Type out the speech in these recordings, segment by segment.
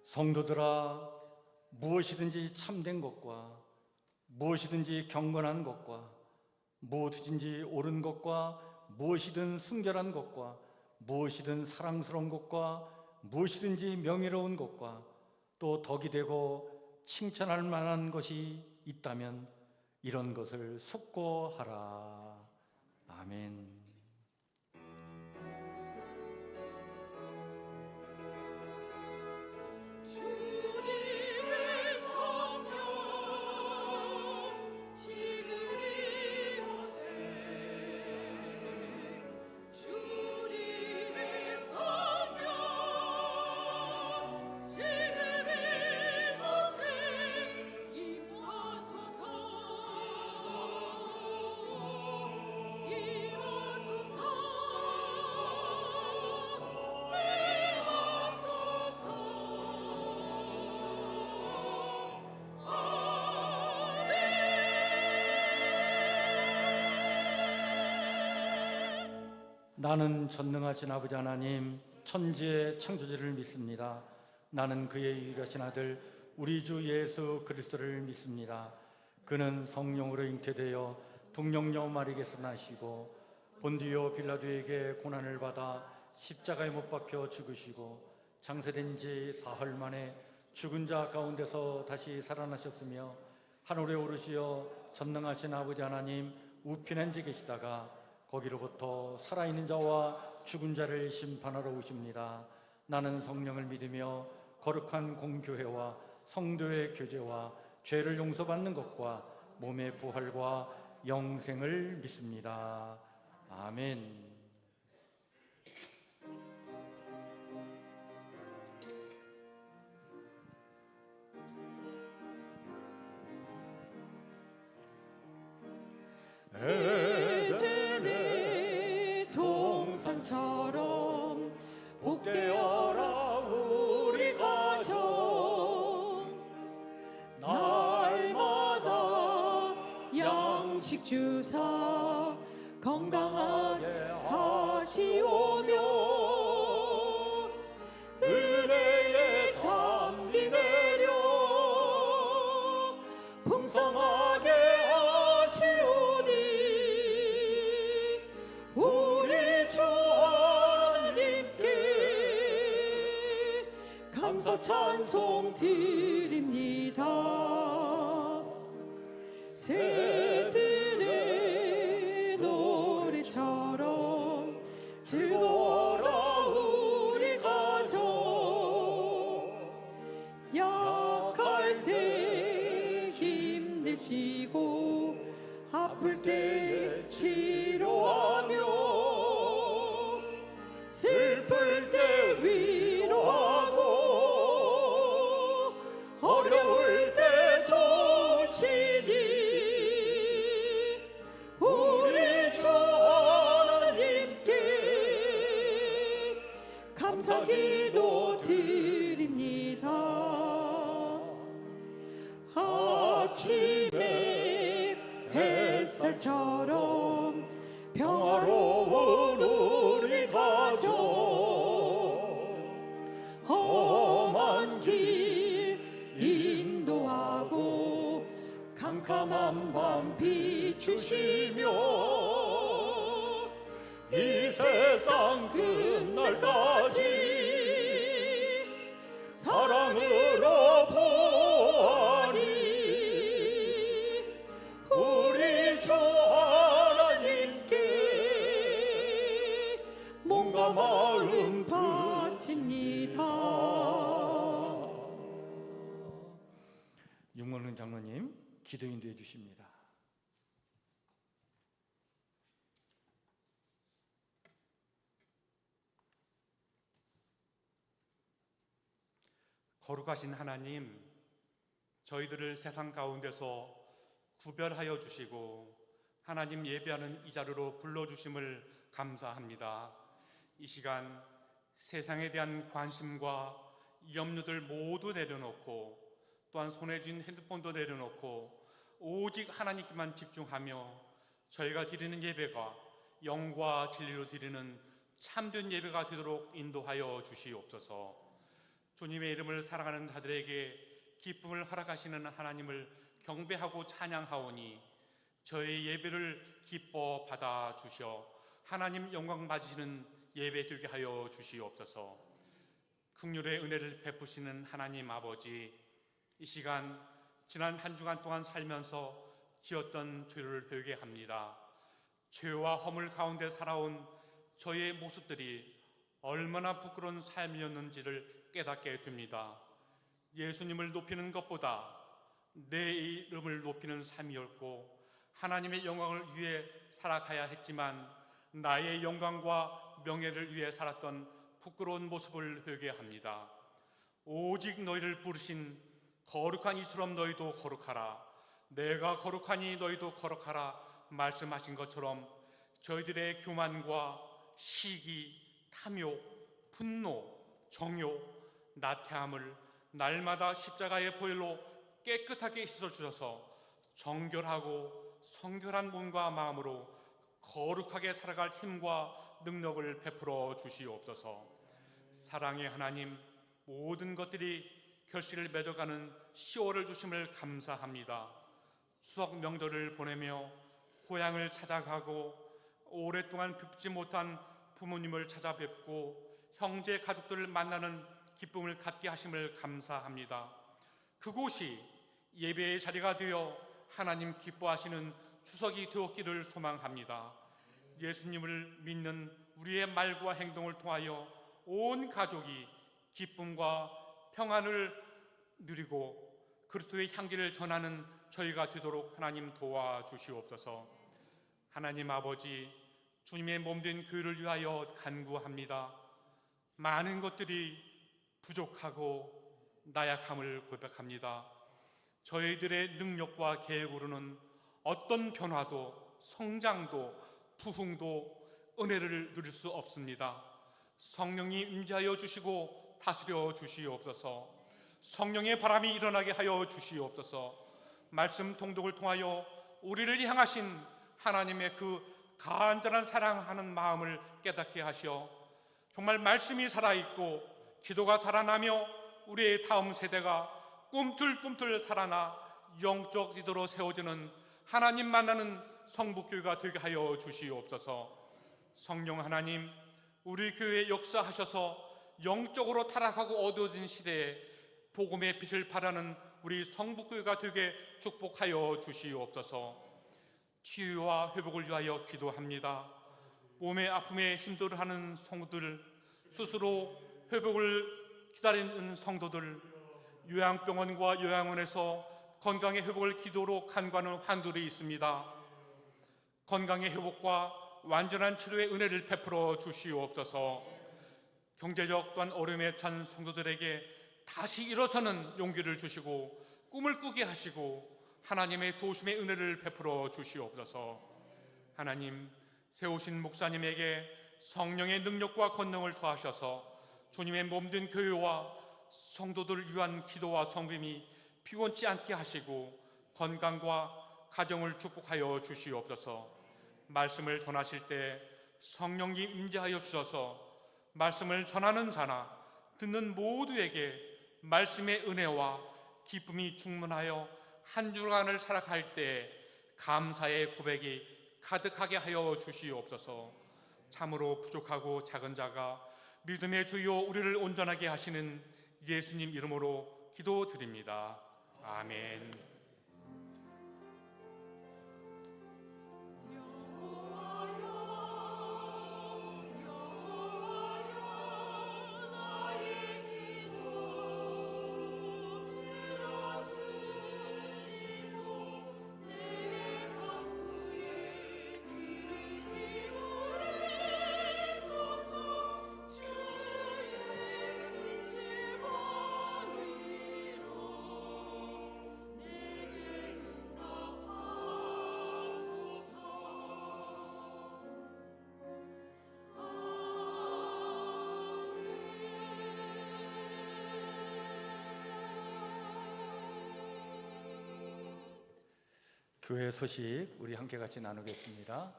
성도들아, 무엇이든지 참된 것과 무엇이든지 경건한 것과 무엇이든지 옳은 것과 무엇이든 순결한 것과 무엇이든 사랑스러운 것과 무엇이든지 명예로운 것과 또 덕이 되고 칭찬할 만한 것이 있다면 이런 것을 숙고하라. 아멘. 나는 전능하신 아버지 하나님, 천지의 창조주를 믿습니다. 나는 그의 유일하신 아들 우리 주 예수 그리스도를 믿습니다. 그는 성령으로 잉태되어 동정녀 마리에게서 나시고 본디오 빌라도에게 고난을 받아 십자가에 못 박혀 죽으시고 장사된 지 사흘 만에 죽은 자 가운데서 다시 살아나셨으며 하늘에 오르시어 전능하신 아버지 하나님 우편에 계시다가 거기로부터 살아있는 자와 죽은 자를 심판하러 오십니다. 나는 성령을 믿으며 거룩한 공교회와 성도의 교제와 죄를 용서받는 것과 몸의 부활과 영생을 믿습니다. 아멘. 에덴의 동산처럼 복되어라 우리 가정. 날마다 양식 주사 건강하게 하시오며 은혜의 담비 내려 풍성하게 하시오니 우리 주 하나님께 감사 찬송 드립니다. 새들의 노래처럼 즐거워라 우리 가정. 약할 때 힘내시고 아플 때 치료하며 슬플 때 위로하고 어려울 때 도우시니 우리 주 하나님께 감사 기도 드립니다. 아침에 햇살처럼 평화로운 우리 가정. 험한 길 인도하고 캄캄한 밤 비추시며 이 세상 끝날까지 사랑으로 보아리 우리 주 하나님께 몸과 마음 바칩니다. 윤건능 장로님 기도 인도해 주십니다. 거룩하신 하나님, 저희들을 세상 가운데서 구별하여 주시고 하나님 예배하는 이 자리로 불러주심을 감사합니다. 이 시간 세상에 대한 관심과 염려들 모두 내려놓고 또한 손에 쥔 핸드폰도 내려놓고 오직 하나님께만 집중하며 저희가 드리는 예배가 영과 진리로 드리는 참된 예배가 되도록 인도하여 주시옵소서. 주님의 이름을 사랑하는 자들에게 기쁨을 허락하시는 하나님을 경배하고 찬양하오니 저의 예배를 기뻐 받아 주셔 하나님 영광 받으시는 예배 되게 하여 주시옵소서. 긍휼의 은혜를 베푸시는 하나님 아버지, 이 시간 지난 한 주간 동안 살면서 지었던 죄를 회개합니다. 죄와 허물 가운데 살아온 저의 모습들이 얼마나 부끄러운 삶이었는지를 깨닫게 됩니다. 예수님을 높이는 것보다 내 이름을 높이는 삶이었고 하나님의 영광을 위해 살아가야 했지만 나의 영광과 명예를 위해 살았던 부끄러운 모습을 회개합니다. 오직 너희를 부르신 거룩한 이처럼 너희도 거룩하라. 내가 거룩하니 너희도 거룩하라 말씀하신 것처럼 저희들의 교만과 시기, 탐욕, 분노, 정욕, 나태함을 날마다 십자가의 보혈로 깨끗하게 씻어 주셔서 정결하고 성결한 몸과 마음으로 거룩하게 살아갈 힘과 능력을 베풀어 주시옵소서. 사랑의 하나님, 모든 것들이 결실을 맺어가는 10월을 주심을 감사합니다. 추석 명절을 보내며 고향을 찾아가고 오랫동안 뵙지 못한 부모님을 찾아뵙고 형제 가족들을 만나는 기쁨을 갖게 하심을 감사합니다. 그곳이 예배의 자리가 되어 하나님 기뻐하시는 추석이 되었기를 소망합니다. 예수님을 믿는 우리의 말과 행동을 통하여 온 가족이 기쁨과 평안을 누리고 그리스도의 향기를 전하는 저희가 되도록 하나님 도와주시옵소서. 하나님 아버지, 주님의 몸된 교회를 위하여 간구합니다. 많은 것들이 부족하고 나약함을 고백합니다. 저희들의 능력과 계획으로는 어떤 변화도 성장도 부흥도 은혜를 누릴 수 없습니다. 성령이 임재하여 주시고 다스려 주시옵소서. 성령의 바람이 일어나게 하여 주시옵소서. 말씀 통독을 통하여 우리를 향하신 하나님의 그 간절한 사랑하는 마음을 깨닫게 하시어 정말 말씀이 살아있고 기도가 살아나며 우리의 다음 세대가 꿈틀꿈틀 살아나 영적 리더로 세워지는 하나님 만나는 성북교회가 되게 하여 주시옵소서. 성령 하나님, 우리 교회에 역사하셔서 영적으로 타락하고 어두워진 시대에 복음의 빛을 발하는 우리 성북교회가 되게 축복하여 주시옵소서. 치유와 회복을 위하여 기도합니다. 몸의 아픔에 힘들어하는 성도들, 스스로 회복을 기다리는 성도들, 요양병원과 요양원에서 건강의 회복을 기도로 간구하는 환들이 있습니다. 건강의 회복과 완전한 치료의 은혜를 베풀어 주시옵소서. 경제적 또한 어려움에 찬 성도들에게 다시 일어서는 용기를 주시고 꿈을 꾸게 하시고 하나님의 도우심의 은혜를 베풀어 주시옵소서. 하나님, 세우신 목사님에게 성령의 능력과 권능을 더하셔서 주님의 몸된 교회와 성도들을 위한 기도와 성김이 피곤치 않게 하시고 건강과 가정을 축복하여 주시옵소서. 말씀을 전하실 때 성령이 임재하여 주셔서 말씀을 전하는 자나 듣는 모두에게 말씀의 은혜와 기쁨이 충만하여 한 주간을 살아갈 때 감사의 고백이 가득하게 하여 주시옵소서. 참으로 부족하고 작은 자가 믿음의 주요 우리를 온전하게 하시는 예수님 이름으로 기도드립니다. 아멘. 교회 소식 우리 함께 같이 나누겠습니다.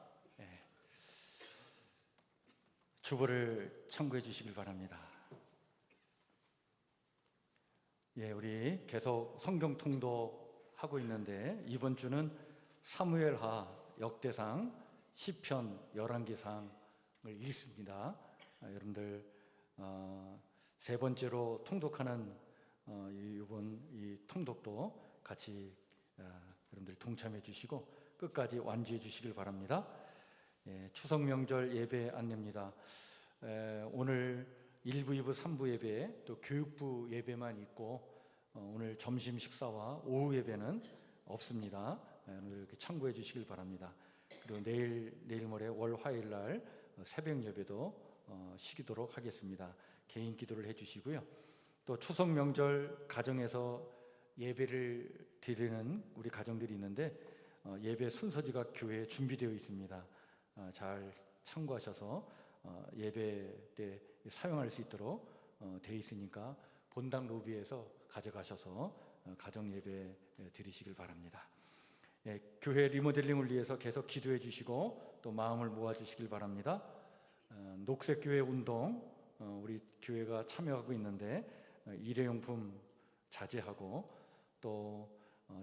주보를 참고해 주시길 바랍니다. 예, 우리 계속 성경 통독하고 있는데 이번 주는 사무엘하 역대상 시편 열왕기상을 읽습니다. 여러분들 세 번째로 통독하는 이번 이 통독도 같이 여러분들 동참해 주시고 끝까지 완주해 주시길 바랍니다. 예, 추석 명절 예배 안내입니다. 오늘 1부, 2부, 3부 예배 또 교육부 예배만 있고 오늘 점심 식사와 오후 예배는 없습니다. 여러분들 이렇게 참고해 주시길 바랍니다. 그리고 내일 모레 월 화요일 날 새벽 예배도 쉬도록 하겠습니다. 개인 기도를 해주시고요. 또 추석 명절 가정에서 예배를 드리는 우리 가정들이 있는데 예배 순서지가 교회에 준비되어 있습니다. 잘 참고하셔서 예배 때 사용할 수 있도록 되어 있으니까 본당 로비에서 가져가셔서 가정 예배 드리시길 바랍니다. 예, 교회 리모델링을 위해서 계속 기도해 주시고 또 마음을 모아 주시길 바랍니다. 녹색교회 운동 우리 교회가 참여하고 있는데 일회용품 자제하고 또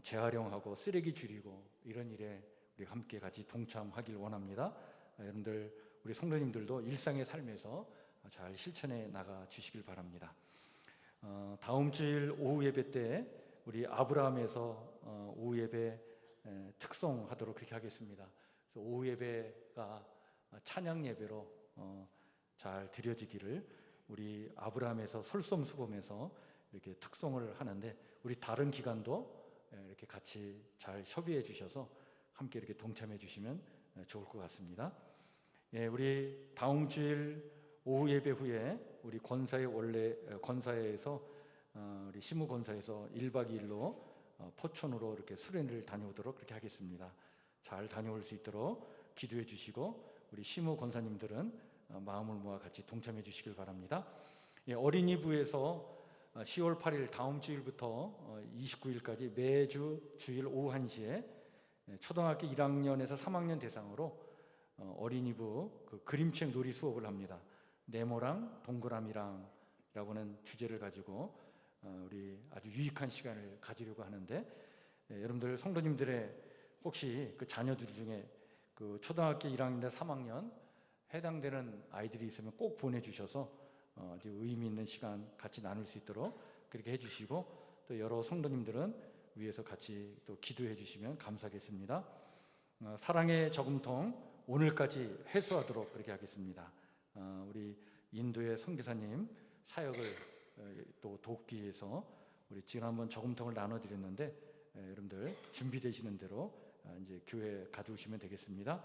재활용하고 쓰레기 줄이고 이런 일에 우리 함께 같이 동참하길 원합니다. 여러분들 우리 성도님들도 일상의 삶에서 잘 실천해 나가 주시길 바랍니다. 다음 주일 오후 예배 때 우리 아브라함에서 오후 예배 특송하도록 그렇게 하겠습니다. 그래서 오후 예배가 찬양 예배로 잘 드려지기를 우리 아브라함에서 솔선수범해서 이렇게 특송을 하는데 우리 다른 기관도 이렇게 같이 잘 협의해 주셔서 함께 이렇게 동참해 주시면 좋을 것 같습니다. 예, 우리 다음 주일 오후 예배 후에 우리 권사회에서 우리 시무 권사에서 1박 2일로 포천으로 이렇게 수련을 다녀오도록 그렇게 하겠습니다. 잘 다녀올 수 있도록 기도해 주시고 우리 시무 권사님들은 마음을 모아 같이 동참해 주시길 바랍니다. 예, 어린이부에서 10월 8일 다음 주일부터 29일까지 매주 주일 오후 1시에 초등학교 1학년에서 3학년 대상으로 어린이부 그 그림책 놀이 수업을 합니다. 네모랑 동그라미랑이라고는 주제를 가지고 우리 아주 유익한 시간을 가지려고 하는데 여러분들 성도님들의 혹시 그 자녀들 중에 그 초등학교 1학년에서 3학년 해당되는 아이들이 있으면 꼭 보내주셔서 아주 의미 있는 시간 같이 나눌 수 있도록 그렇게 해주시고 또 여러 성도님들은 위에서 같이 또 기도해 주시면 감사하겠습니다. 사랑의 저금통 오늘까지 회수하도록 그렇게 하겠습니다. 우리 인도의 선교사님 사역을 또 돕기 위해서 우리 지난번 저금통을 나눠드렸는데 여러분들 준비되시는 대로 이제 교회 가져오시면 되겠습니다.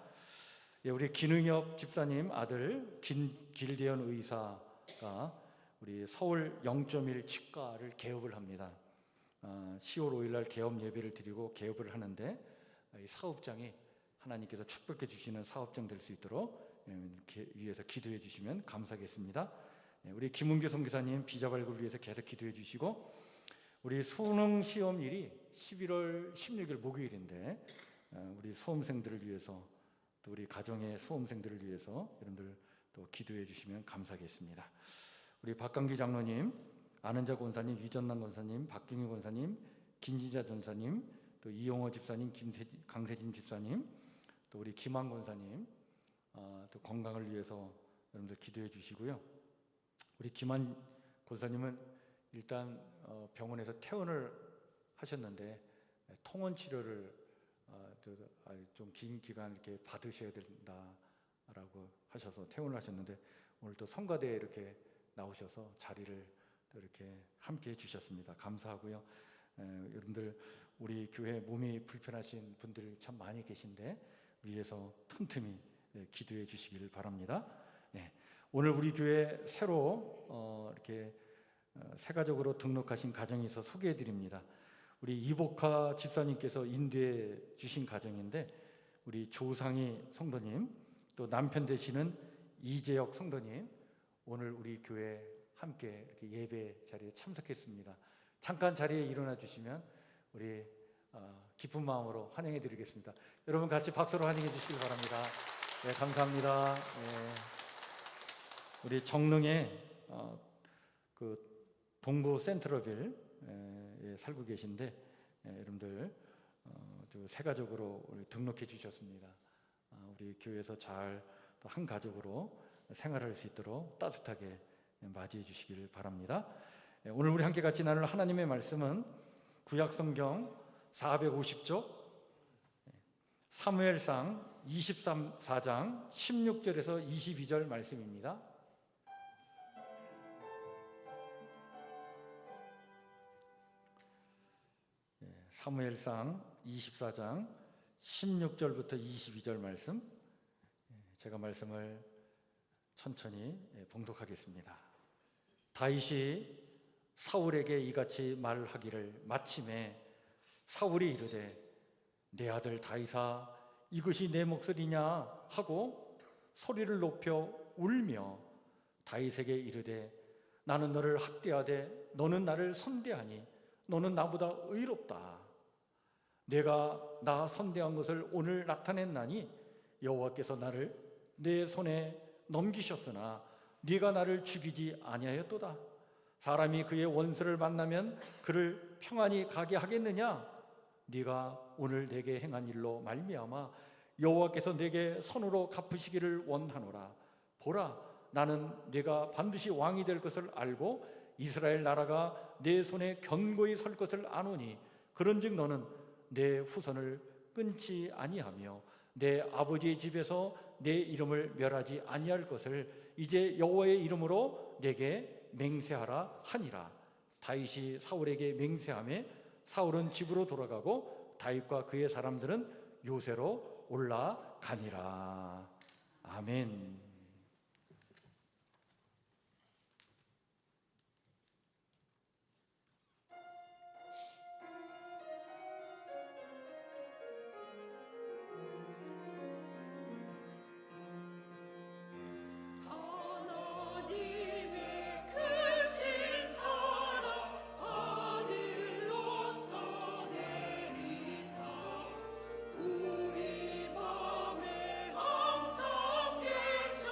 예, 우리 김응엽 집사님 아들 길대현 의사가 우리 서울 0.1 치과를 개업을 합니다. 10월 5일 날 개업 예배를 드리고 개업을 하는데 이 사업장이 하나님께서 축복해 주시는 사업장 될 수 있도록 위해서 기도해 주시면 감사하겠습니다. 우리 김은규 선교사님 비자 발급을 위해서 계속 기도해 주시고 우리 수능 시험일이 11월 16일 목요일인데 우리 수험생들을 위해서 또 우리 가정의 수험생들을 위해서 여러분들 또 기도해 주시면 감사하겠습니다. 우리 박강기 장로님, 안은자 권사님, 유전남 권사님, 박경희 권사님, 김지자 전사님, 또 이용호 집사님, 강세진 집사님, 또 우리 김한 권사님 또 건강을 위해서 여러분들 기도해 주시고요. 우리 김한 권사님은 일단 병원에서 퇴원을 하셨는데 통원 치료를 좀 긴 기간 이렇게 받으셔야 된다라고 하셔서 퇴원을 하셨는데 오늘 또 성가대에 이렇게 나오셔서 자리를 또 이렇게 함께 해주셨습니다. 감사하고요. 여러분들 우리 교회 몸이 불편하신 분들이 참 많이 계신데 위에서 틈틈이 기도해 주시기를 바랍니다. 네. 오늘 우리 교회 새로 이렇게 세가족으로 등록하신 가정이 있어 소개해 드립니다. 우리 이복화 집사님께서 인도해 주신 가정인데 우리 조상희 성도님 또 남편 되시는 이재혁 성도님 오늘 우리 교회 함께 이렇게 예배 자리에 참석했습니다. 잠깐 자리에 일어나 주시면 우리 기쁜 마음으로 환영해 드리겠습니다. 여러분 같이 박수로 환영해 주시기 바랍니다. 네, 감사합니다. 네. 우리 정릉에 그 동부 센트럴빌 살고 계신데 여러분들 새 가족으로 등록해 주셨습니다. 우리 교회에서 잘 한 가족으로 생활할 수 있도록 따뜻하게 맞이해 주시길 바랍니다. 오늘 우리 함께 같이 나눌 하나님의 말씀은 구약성경 450쪽 사무엘상 24장 16절에서 22절 말씀입니다. 사무엘상 24장 16절부터 22절 말씀, 제가 말씀을 천천히 봉독하겠습니다. 다윗이 사울에게 이같이 말하기를 마침에 사울이 이르되 내 아들 다윗아 이것이 내 목소리냐 하고 소리를 높여 울며 다윗에게 이르되 나는 너를 학대하되 너는 나를 선대하니 너는 나보다 의롭다. 내가 나 선대한 것을 오늘 나타냈나니 여호와께서 나를 내 손에 넘기셨으나 네가 나를 죽이지 아니하였도다. 사람이 그의 원수를 만나면 그를 평안히 가게 하겠느냐? 네가 오늘 내게 행한 일로 말미암아 여호와께서 내게 손으로 갚으시기를 원하노라. 보라, 나는 네가 반드시 왕이 될 것을 알고 이스라엘 나라가 내 손에 견고히 설 것을 아노니 그런즉 너는 내 후손을 끊지 아니하며 내 아버지의 집에서 내 이름을 멸하지 아니할 것을 이제 여호와의 이름으로 내게 맹세하라 하니라. 다윗이 사울에게 맹세하며 사울은 집으로 돌아가고 다윗과 그의 사람들은 요새로 올라가니라. 아멘. 하나님의 크신 사랑 아들로서 내리사 우리 맘에 항상 계셔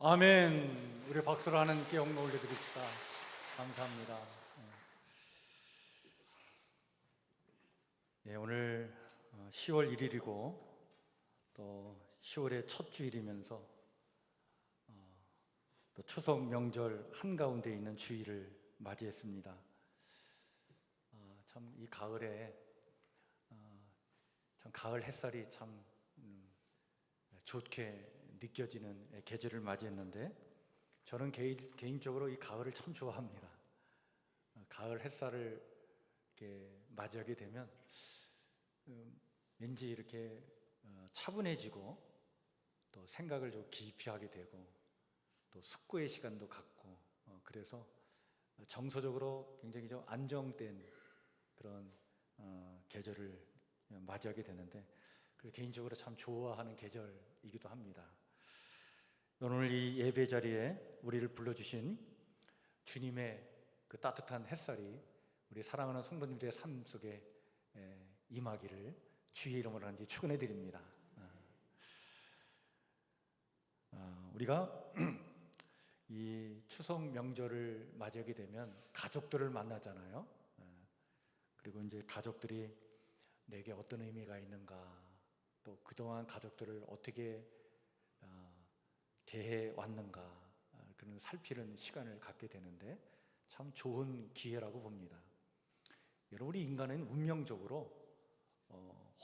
아멘. 우리 박수로 하나님께 영광 올려드립시다. 감사합니다. 예, 오늘 10월 1일이고 또 10월의 첫 주일이면서 또 추석 명절 한가운데 있는 주일을 맞이했습니다. 참 이 가을에 참 가을 햇살이 참 좋게 느껴지는 계절을 맞이했는데 저는 개인적으로 이 가을을 참 좋아합니다. 가을 햇살을 이렇게 맞이하게 되면 왠지 이렇게 차분해지고 또 생각을 좀 깊이 하게 되고 또 숙고의 시간도 갖고 그래서 정서적으로 굉장히 좀 안정된 그런 계절을 맞이하게 되는데 개인적으로 참 좋아하는 계절이기도 합니다. 오늘 이 예배 자리에 우리를 불러주신 주님의 그 따뜻한 햇살이 우리 사랑하는 성도님들의 삶 속에 임하기를 주의 이름으로 하는지 축원해 드립니다. 우리가 이 추석 명절을 맞이하게 되면 가족들을 만나잖아요. 그리고 이제 가족들이 내게 어떤 의미가 있는가, 또 그동안 가족들을 어떻게 대해 왔는가 그런 살피는 시간을 갖게 되는데 참 좋은 기회라고 봅니다. 여러분, 우리 인간은 운명적으로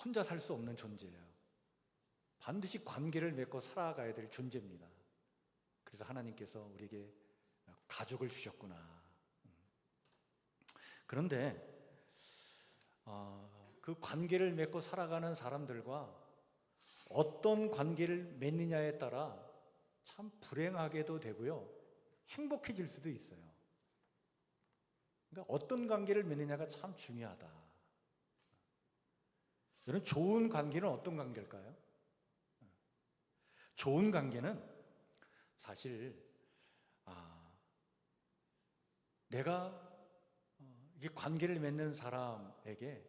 혼자 살 수 없는 존재예요. 반드시 관계를 맺고 살아가야 될 존재입니다. 그래서 하나님께서 우리에게 가족을 주셨구나. 그런데 그 관계를 맺고 살아가는 사람들과 어떤 관계를 맺느냐에 따라 참 불행하게도 되고요, 행복해질 수도 있어요. 그러니까 어떤 관계를 맺느냐가 참 중요하다. 여러분, 좋은 관계는 어떤 관계일까요? 좋은 관계는 사실 내가 이 관계를 맺는 사람에게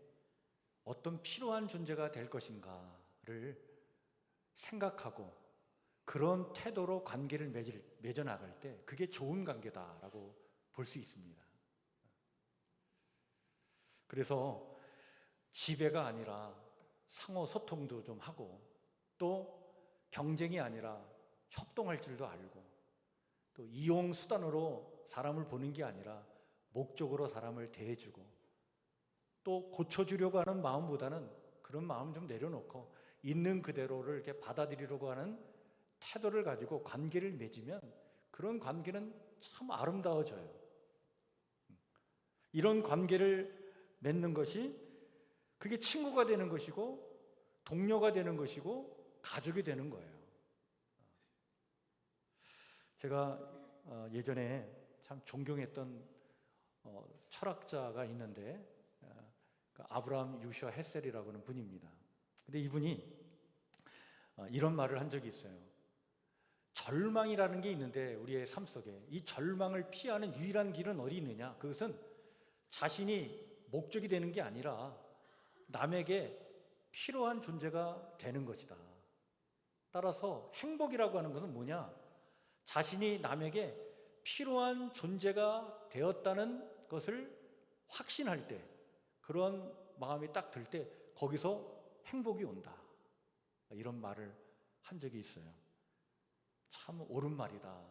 어떤 필요한 존재가 될 것인가를 생각하고 그런 태도로 관계를 맺어나갈 때 그게 좋은 관계다라고 볼 수 있습니다. 그래서 지배가 아니라 상호 소통도 좀 하고 또 경쟁이 아니라 협동할 줄도 알고 또 이용 수단으로 사람을 보는 게 아니라 목적으로 사람을 대해주고 또 고쳐주려고 하는 마음보다는 그런 마음 좀 내려놓고 있는 그대로를 이렇게 받아들이려고 하는 태도를 가지고 관계를 맺으면 그런 관계는 참 아름다워져요. 이런 관계를 맺는 것이 그게 친구가 되는 것이고 동료가 되는 것이고 가족이 되는 거예요. 제가 예전에 참 존경했던 철학자가 있는데 아브라함 유시아 헬셀이라고 하는 분입니다. 근데 이분이 이런 말을 한 적이 있어요. 절망이라는 게 있는데 우리의 삶 속에 이 절망을 피하는 유일한 길은 어디 있느냐? 그것은 자신이 목적이 되는 게 아니라 남에게 필요한 존재가 되는 것이다. 따라서 행복이라고 하는 것은 뭐냐? 자신이 남에게 필요한 존재가 되었다는 것을 확신할 때, 그런 마음이 딱 들 때 거기서 행복이 온다. 이런 말을 한 적이 있어요. 참 옳은 말이다.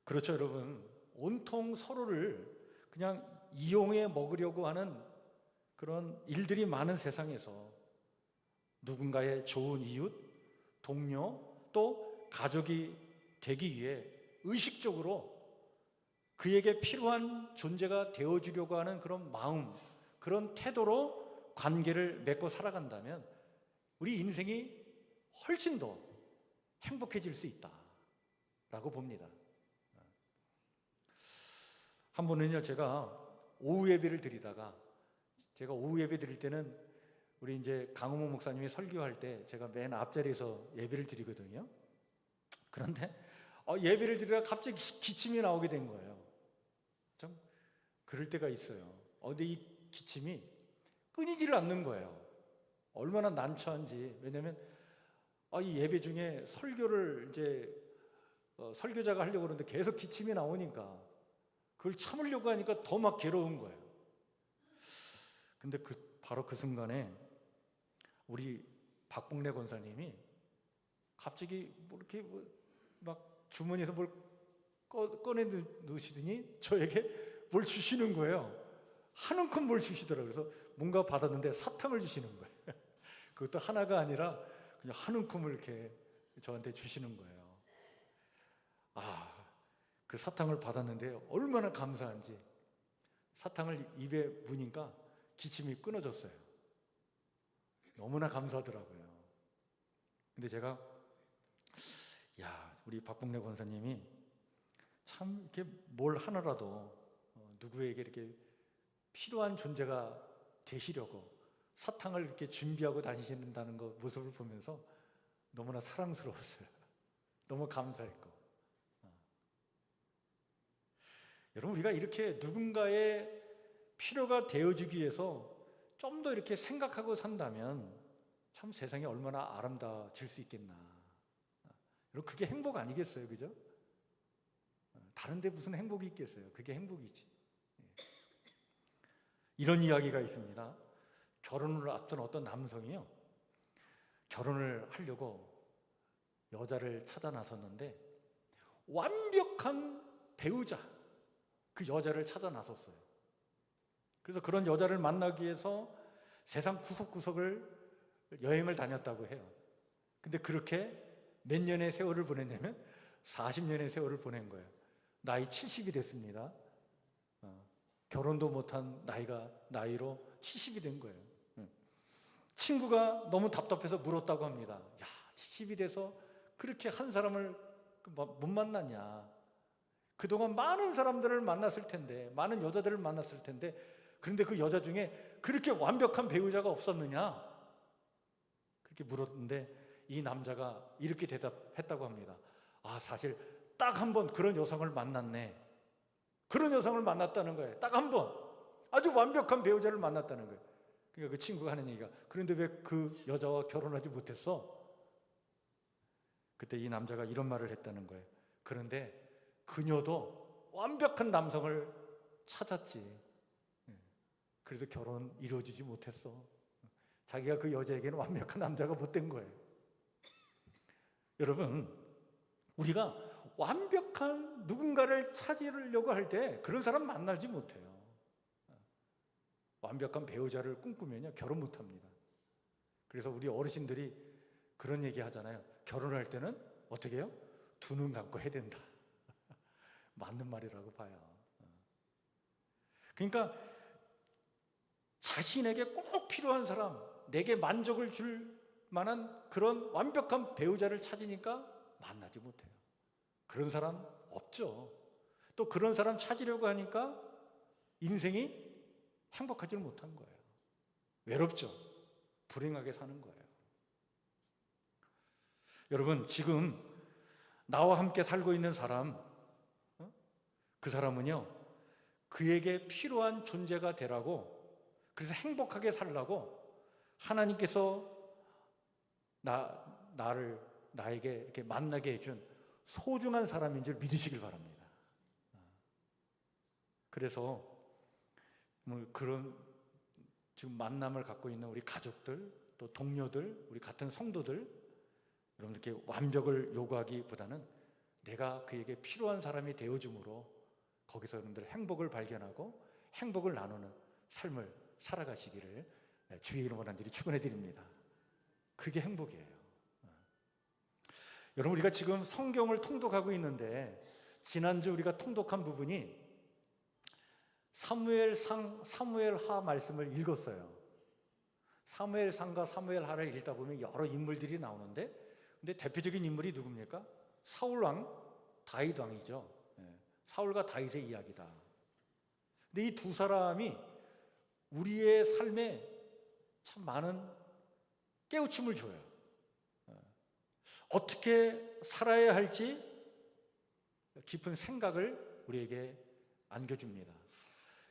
그렇죠, 여러분. 온통 서로를 그냥 이용해 먹으려고 하는 그런 일들이 많은 세상에서 누군가의 좋은 이웃, 동료, 또 가족이 되기 위해 의식적으로 그에게 필요한 존재가 되어주려고 하는 그런 마음, 그런 태도로 관계를 맺고 살아간다면 우리 인생이 훨씬 더 행복해질 수 있다라고 봅니다. 한 번은요, 제가 오후 예배를 드리다가, 제가 오후 예배 드릴 때는 우리 이제 강호모 목사님이 설교할 때 제가 맨 앞자리에서 예배를 드리거든요. 그런데 예배를 드리다가 갑자기 기침이 나오게 된 거예요. 좀 그럴 때가 있어요. 근데 이 기침이 끊이지를 않는 거예요. 얼마나 난처한지. 왜냐하면 이 예배 중에 설교를 이제 설교자가 하려고 그러는데 계속 기침이 나오니까 그걸 참으려고 하니까 더 막 괴로운 거예요. 근데 바로 그 순간에 우리 박봉래 권사님이 갑자기 뭐 이렇게 막 주머니에서 뭘 꺼내 넣으시더니 저에게 뭘 주시는 거예요. 한 움큼 뭘 주시더라고요. 그래서 뭔가 받았는데 사탕을 주시는 거예요. 그것도 하나가 아니라 그냥 한 움큼을 이렇게 저한테 주시는 거예요. 그 사탕을 받았는데 얼마나 감사한지 사탕을 입에 무니까 기침이 끊어졌어요. 너무나 감사하더라고요. 근데 제가 우리 박봉래 권사님이 참 이렇게 뭘 하나라도 누구에게 이렇게 필요한 존재가 되시려고 사탕을 이렇게 준비하고 다니신다는 그 모습을 보면서 너무나 사랑스러웠어요. 너무 감사했고. 여러분, 우리가 이렇게 누군가의 필요가 되어주기 위해서 좀 더 이렇게 생각하고 산다면 참 세상이 얼마나 아름다워질 수 있겠나. 여러분, 그게 행복 아니겠어요? 그죠? 다른데 무슨 행복이 있겠어요? 그게 행복이지. 이런 이야기가 있습니다. 결혼을 앞둔 어떤 남성이요, 결혼을 하려고 여자를 찾아 나섰는데 완벽한 배우자, 그 여자를 찾아 나섰어요. 그래서 그런 여자를 만나기 위해서 세상 구석구석을 여행을 다녔다고 해요. 근데 그렇게 몇 년의 세월을 보냈냐면 40년의 세월을 보낸 거예요. 나이 70이 됐습니다. 결혼도 못한 나이로 70이 된 거예요. 친구가 너무 답답해서 물었다고 합니다. 70이 돼서 그렇게 한 사람을 못 만났냐. 그동안 많은 사람들을 만났을 텐데, 많은 여자들을 만났을 텐데, 그런데 그 여자 중에 그렇게 완벽한 배우자가 없었느냐? 그렇게 물었는데 이 남자가 이렇게 대답했다고 합니다. 사실 딱 한 번 그런 여성을 만났네. 그런 여성을 만났다는 거예요. 딱 한 번. 아주 완벽한 배우자를 만났다는 거예요. 그러니까 그 친구가 하는 얘기가, 그런데 왜 그 여자와 결혼하지 못했어? 그때 이 남자가 이런 말을 했다는 거예요. 그런데 그녀도 완벽한 남성을 찾았지. 그래도 결혼 이루어지지 못했어. 자기가 그 여자에게는 완벽한 남자가 못 된 거예요. 여러분, 우리가 완벽한 누군가를 찾으려고 할 때 그런 사람 만나지 못해요. 완벽한 배우자를 꿈꾸면요, 결혼 못합니다. 그래서 우리 어르신들이 그런 얘기 하잖아요. 결혼할 때는 어떻게 해요? 두 눈 감고 해야 된다. 맞는 말이라고 봐요. 그러니까 자신에게 꼭 필요한 사람, 내게 만족을 줄 만한 그런 완벽한 배우자를 찾으니까 만나지 못해요. 그런 사람 없죠. 또 그런 사람 찾으려고 하니까 인생이 행복하지를 못한 거예요. 외롭죠. 불행하게 사는 거예요. 여러분, 지금 나와 함께 살고 있는 사람, 그 사람은요, 그에게 필요한 존재가 되라고, 그래서 행복하게 살라고 하나님께서 나에게 이렇게 만나게 해준 소중한 사람인 줄 믿으시길 바랍니다. 그래서 그런 지금 만남을 갖고 있는 우리 가족들, 또 동료들, 우리 같은 성도들, 여러분, 이렇게 완벽을 요구하기보다는 내가 그에게 필요한 사람이 되어줌으로 거기서 여러분들 행복을 발견하고 행복을 나누는 삶을 살아가시기를 주의 이름으로 간절히 축원해 드립니다. 그게 행복이에요. 여러분, 우리가 지금 성경을 통독하고 있는데 지난주 우리가 통독한 부분이 사무엘하 말씀을 읽었어요. 사무엘상과 사무엘하를 읽다 보면 여러 인물들이 나오는데, 근데 대표적인 인물이 누굽니까? 사울왕, 다윗왕이죠. 사울과 다윗의 이야기다. 근데 이 두 사람이 우리의 삶에 참 많은 깨우침을 줘요. 어떻게 살아야 할지 깊은 생각을 우리에게 안겨줍니다.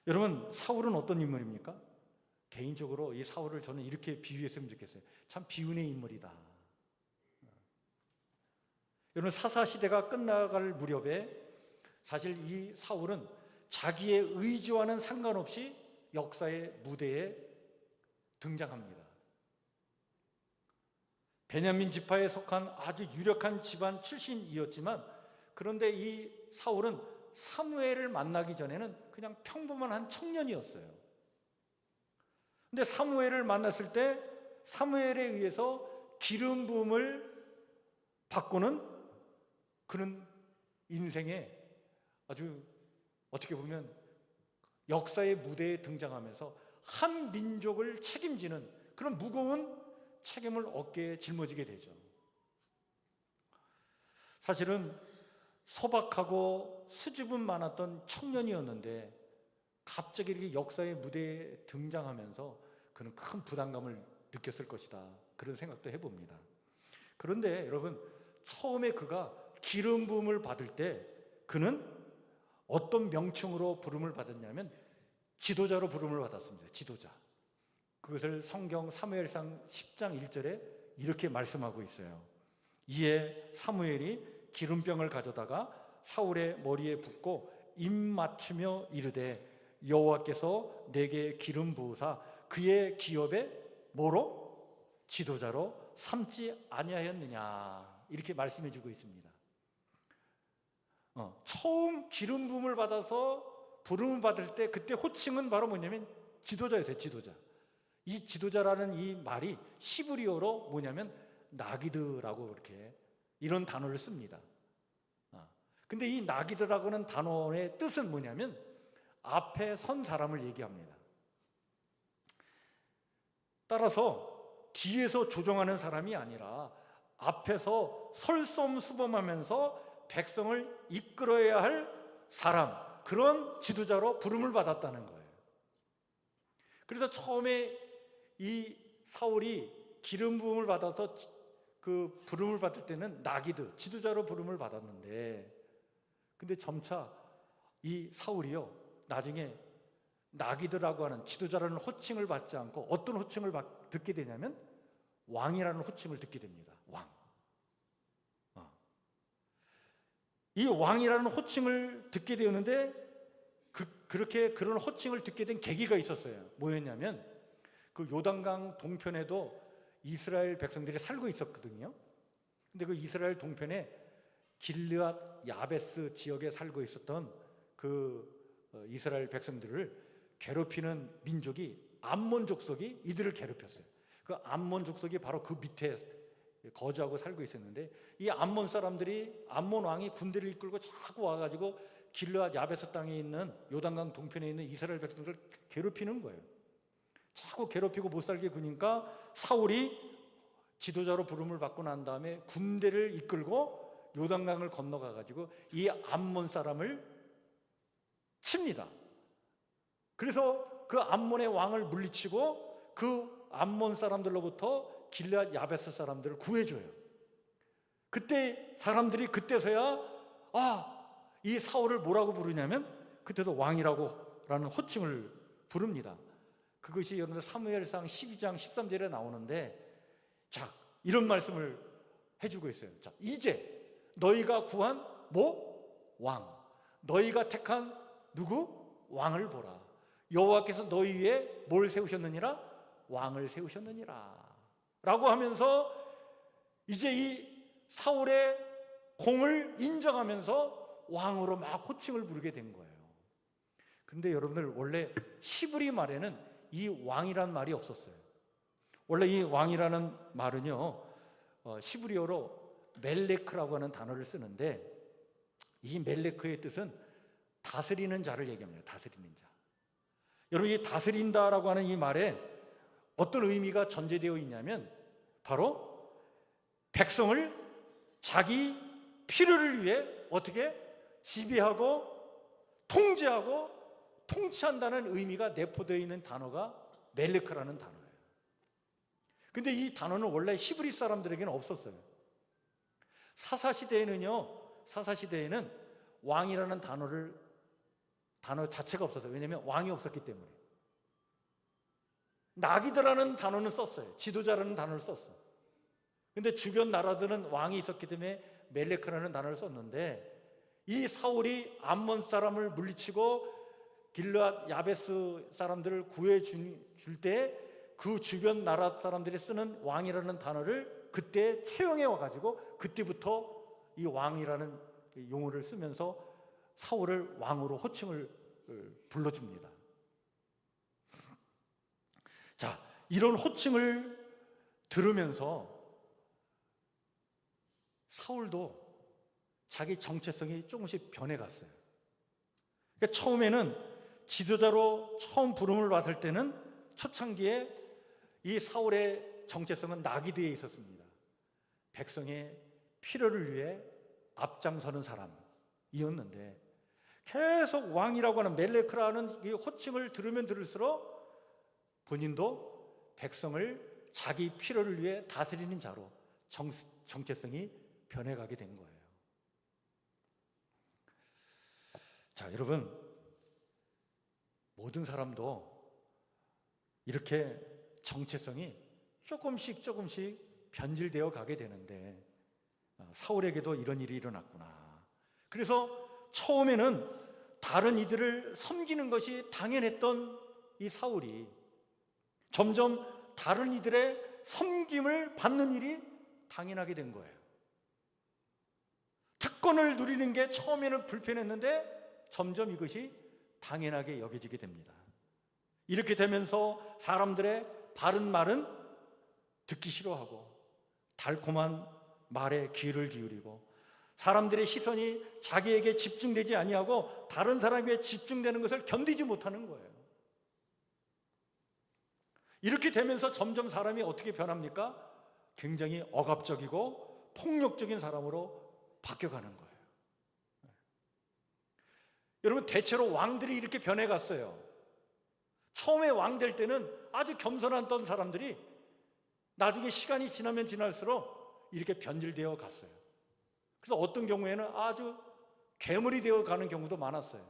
여러분, 사울은 어떤 인물입니까? 개인적으로 이 사울을 저는 이렇게 비유했으면 좋겠어요. 참 비운의 인물이다. 여러분, 사사시대가 끝나갈 무렵에 사실 이 사울은 자기의 의지와는 상관없이 역사의 무대에 등장합니다. 베냐민 지파에 속한 아주 유력한 집안 출신이었지만, 그런데 이 사울은 사무엘을 만나기 전에는 그냥 평범한 한 청년이었어요. 근데 사무엘을 만났을 때 사무엘에 의해서 기름 부음을 받고는 그는 인생에 아주 어떻게 보면 역사의 무대에 등장하면서 한 민족을 책임지는 그런 무거운 책임을 어깨에 짊어지게 되죠. 사실은 소박하고 수줍음 많았던 청년이었는데 갑자기 이렇게 역사의 무대에 등장하면서 그는 큰 부담감을 느꼈을 것이다, 그런 생각도 해봅니다. 그런데 여러분, 처음에 그가 기름 부음을 받을 때 그는 어떤 명칭으로 부름을 받았냐면 지도자로 부름을 받았습니다. 지도자. 그것을 성경 사무엘상 10장 1절에 이렇게 말씀하고 있어요. 이에 사무엘이 기름병을 가져다가 사울의 머리에 붓고 입 맞추며 이르되 여호와께서 내게 기름 부으사 그의 기업에 뭐로? 지도자로 삼지 아니하였느냐, 이렇게 말씀해 주고 있습니다. 처음 기름 부음을 받아서 부름을 받을 때 그때 호칭은 바로 뭐냐면 지도자였어요. 지도자. 이 지도자라는 이 말이 시브리어로 뭐냐면 나기드라고 이렇게 이런 단어를 씁니다. 근데 이 나기드라고 하는 단어의 뜻은 뭐냐면 앞에 선 사람을 얘기합니다. 따라서 뒤에서 조종하는 사람이 아니라 앞에서 설솜수범하면서 백성을 이끌어야 할 사람, 그런 지도자로 부름을 받았다는 거예요. 그래서 처음에 이 사울이 기름 부음을 받아서 그 부름을 받을 때는 나기드, 지도자로 부름을 받았는데, 근데 점차 이 사울이요, 나중에 나기드라고 하는 지도자라는 호칭을 받지 않고 어떤 호칭을 듣게 되냐면 왕이라는 호칭을 듣게 됩니다. 왕. 이 왕이라는 호칭을 듣게 되었는데 그렇게 그런 호칭을 듣게 된 계기가 있었어요. 뭐였냐면 그 요단강 동편에도 이스라엘 백성들이 살고 있었거든요. 근데 그 이스라엘 동편에 길르앗 야베스 지역에 살고 있었던 그 이스라엘 백성들을 괴롭히는 민족이 암몬 족속이 이들을 괴롭혔어요. 그 암몬 족속이 바로 그 밑에 거주하고 살고 있었는데, 이 암몬 사람들이, 암몬 왕이 군대를 이끌고 자꾸 와가지고 길르앗 야베스 땅에 있는 요단강 동편에 있는 이스라엘 백성들을 괴롭히는 거예요. 자꾸 괴롭히고 못 살게 구니까 사울이 지도자로 부름을 받고 난 다음에 군대를 이끌고 요단강을 건너가가지고 이 암몬 사람을 칩니다. 그래서 그 암몬의 왕을 물리치고 그 암몬 사람들로부터 길르앗 야베스 사람들을 구해줘요. 그때 사람들이 그때서야 이 사울을 뭐라고 부르냐면 그때도 왕이라고 라는 호칭을 부릅니다. 그것이 여러분들 사무엘상 12장 13절에 나오는데, 자, 이런 말씀을 해주고 있어요. 자, 이제 너희가 구한 왕, 너희가 택한 누구? 왕을 보라. 여호와께서 너희 위에 뭘 세우셨느니라? 왕을 세우셨느니라 라고 하면서 이제 이 사울의 공을 인정하면서 왕으로 막 호칭을 부르게 된 거예요. 근데 여러분들, 원래 시브리 말에는 이 왕이란 말이 없었어요. 원래 이 왕이라는 말은요, 시브리어로 멜레크라고 하는 단어를 쓰는데, 이 멜레크의 뜻은 다스리는 자를 얘기합니다. 다스리는 자. 여러분, 이 다스린다라고 하는 이 말에 어떤 의미가 전제되어 있냐면 바로 백성을 자기 필요를 위해 어떻게 지배하고 통제하고 통치한다는 의미가 내포되어 있는 단어가 멜레크라는 단어예요. 근데 이 단어는 원래 히브리 사람들에게는 없었어요. 사사시대에는 왕이라는 단어 자체가 없었어요. 왜냐하면 왕이 없었기 때문에. 나기드라는 단어는 썼어요. 지도자라는 단어를 썼어요. 근데 주변 나라들은 왕이 있었기 때문에 멜레크라는 단어를 썼는데, 이 사울이 암몬 사람을 물리치고 길르앗 야베스 사람들을 구해줄 때 그 주변 나라 사람들이 쓰는 왕이라는 단어를 그때 채용해 와가지고 그때부터 이 왕이라는 용어를 쓰면서 사울을 왕으로 호칭을 불러줍니다. 자, 이런 호칭을 들으면서 사울도 자기 정체성이 조금씩 변해갔어요. 그러니까 처음에는 지도자로 처음 부름을 받을 때는 초창기에 이 사울의 정체성은 나귀드에 있었습니다. 백성의 필요를 위해 앞장서는 사람이었는데, 계속 왕이라고 하는 멜레크라는 이 호칭을 들으면 들을수록 본인도 백성을 자기 필요를 위해 다스리는 자로 정체성이 변해가게 된 거예요. 자, 여러분, 모든 사람도 이렇게 정체성이 조금씩 변질되어 가게 되는데, 사울에게도 이런 일이 일어났구나. 그래서 처음에는 다른 이들을 섬기는 것이 당연했던 이 사울이 점점 다른 이들의 섬김을 받는 일이 당연하게 된 거예요. 특권을 누리는 게 처음에는 불편했는데 점점 이것이 당연하게 여겨지게 됩니다. 이렇게 되면서 사람들의 바른 말은 듣기 싫어하고 달콤한 말에 귀를 기울이고, 사람들의 시선이 자기에게 집중되지 아니하고 다른 사람에게 집중되는 것을 견디지 못하는 거예요. 이렇게 되면서 점점 사람이 어떻게 변합니까? 굉장히 억압적이고 폭력적인 사람으로 바뀌어가는 거예요. 여러분, 대체로 왕들이 이렇게 변해갔어요. 처음에 왕 될 때는 아주 겸손했던 사람들이 나중에 시간이 지나면 지날수록 이렇게 변질되어 갔어요. 그래서 어떤 경우에는 아주 괴물이 되어 가는 경우도 많았어요.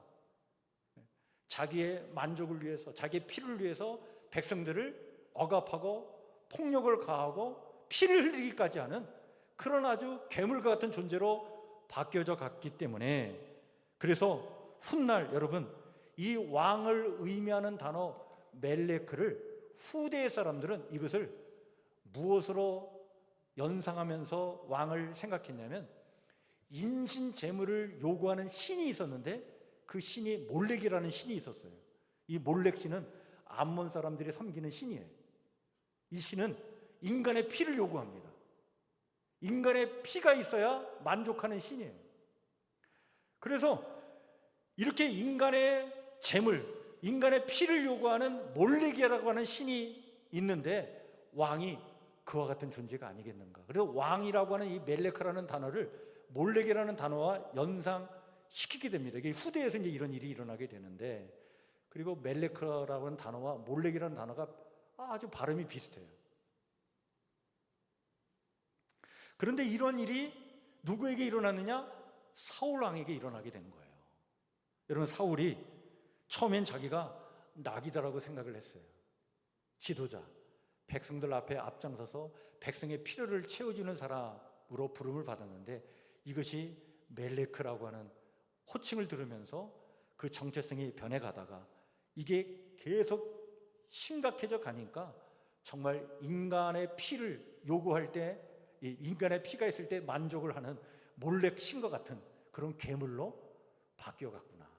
자기의 만족을 위해서, 자기의 피를 위해서 백성들을 억압하고 폭력을 가하고 피를 흘리기까지 하는 그런 아주 괴물과 같은 존재로 바뀌어져 갔기 때문에, 그래서 훗날 여러분, 이 왕을 의미하는 단어 멜레크를 후대의 사람들은 이것을 무엇으로 연상하면서 왕을 생각했냐면, 인신 제물을 요구하는 신이 있었는데 그 신이 몰렉이라는 신이 있었어요. 이 몰렉 신은 암몬 사람들이 섬기는 신이에요. 이 신은 인간의 피를 요구합니다. 인간의 피가 있어야 만족하는 신이에요. 그래서 이렇게 인간의 재물, 인간의 피를 요구하는 몰렉이라고 하는 신이 있는데 왕이 그와 같은 존재가 아니겠는가. 그래서 왕이라고 하는 이 멜레크라는 단어를 몰렉이라는 단어와 연상시키게 됩니다. 이게 후대에서 이제 이런 일이 일어나게 되는데, 그리고 멜레크라고 하는 단어와 몰렉이라는 단어가 아주 발음이 비슷해요. 그런데 이런 일이 누구에게 일어났느냐? 사울 왕에게 일어나게 된 거예요. 여러분, 사울이 처음엔 자기가 낙이다라고 생각을 했어요. 지도자, 백성들 앞에 앞장서서 백성의 필요를 채워주는 사람으로 부름을 받았는데, 이것이 멜레크라고 하는 호칭을 들으면서 그 정체성이 변해가다가 이게 계속 심각해져 가니까 정말 인간의 피를 요구할 때, 인간의 피가 있을 때 만족을 하는 몰렉 신과 같은 그런 괴물로 바뀌어갔구나.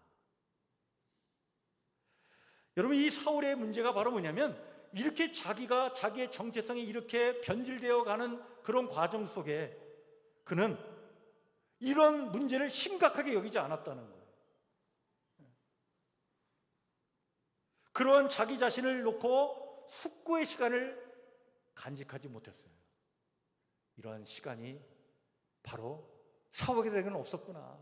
여러분, 이 사울의 문제가 바로 뭐냐면, 이렇게 자기의 정체성이 이렇게 변질되어 가는 그런 과정 속에 그는 이런 문제를 심각하게 여기지 않았다는 거예요. 그러한 자기 자신을 놓고 숙고의 시간을 간직하지 못했어요. 이러한 시간이 바로 사울에게는 없었구나.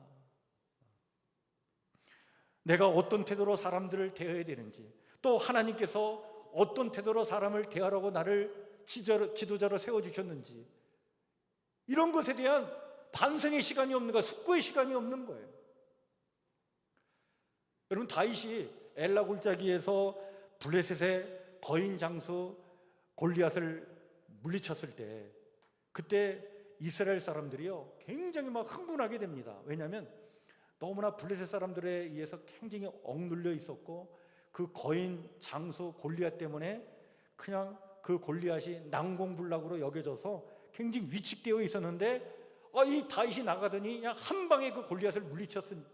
내가 어떤 태도로 사람들을 대해야 되는지, 또 하나님께서 어떤 태도로 사람을 대하라고 나를 지도자로 세워주셨는지, 이런 것에 대한 반성의 시간이 없는 거예요. 숙고의 시간이 없는 거예요. 여러분, 다윗이 엘라 골짜기에서 블레셋의 거인 장수 골리앗을 물리쳤을 때, 그때 이스라엘 사람들이요 굉장히 막 흥분하게 됩니다. 왜냐하면 너무나 블레셋 사람들에 의해서 굉장히 억눌려 있었고 그 거인 장수 골리앗 때문에 그냥 그 골리앗이 난공불락으로 여겨져서 굉장히 위축되어 있었는데 이 다윗이 나가더니 그냥 한 방에 그 골리앗을 물리쳤으니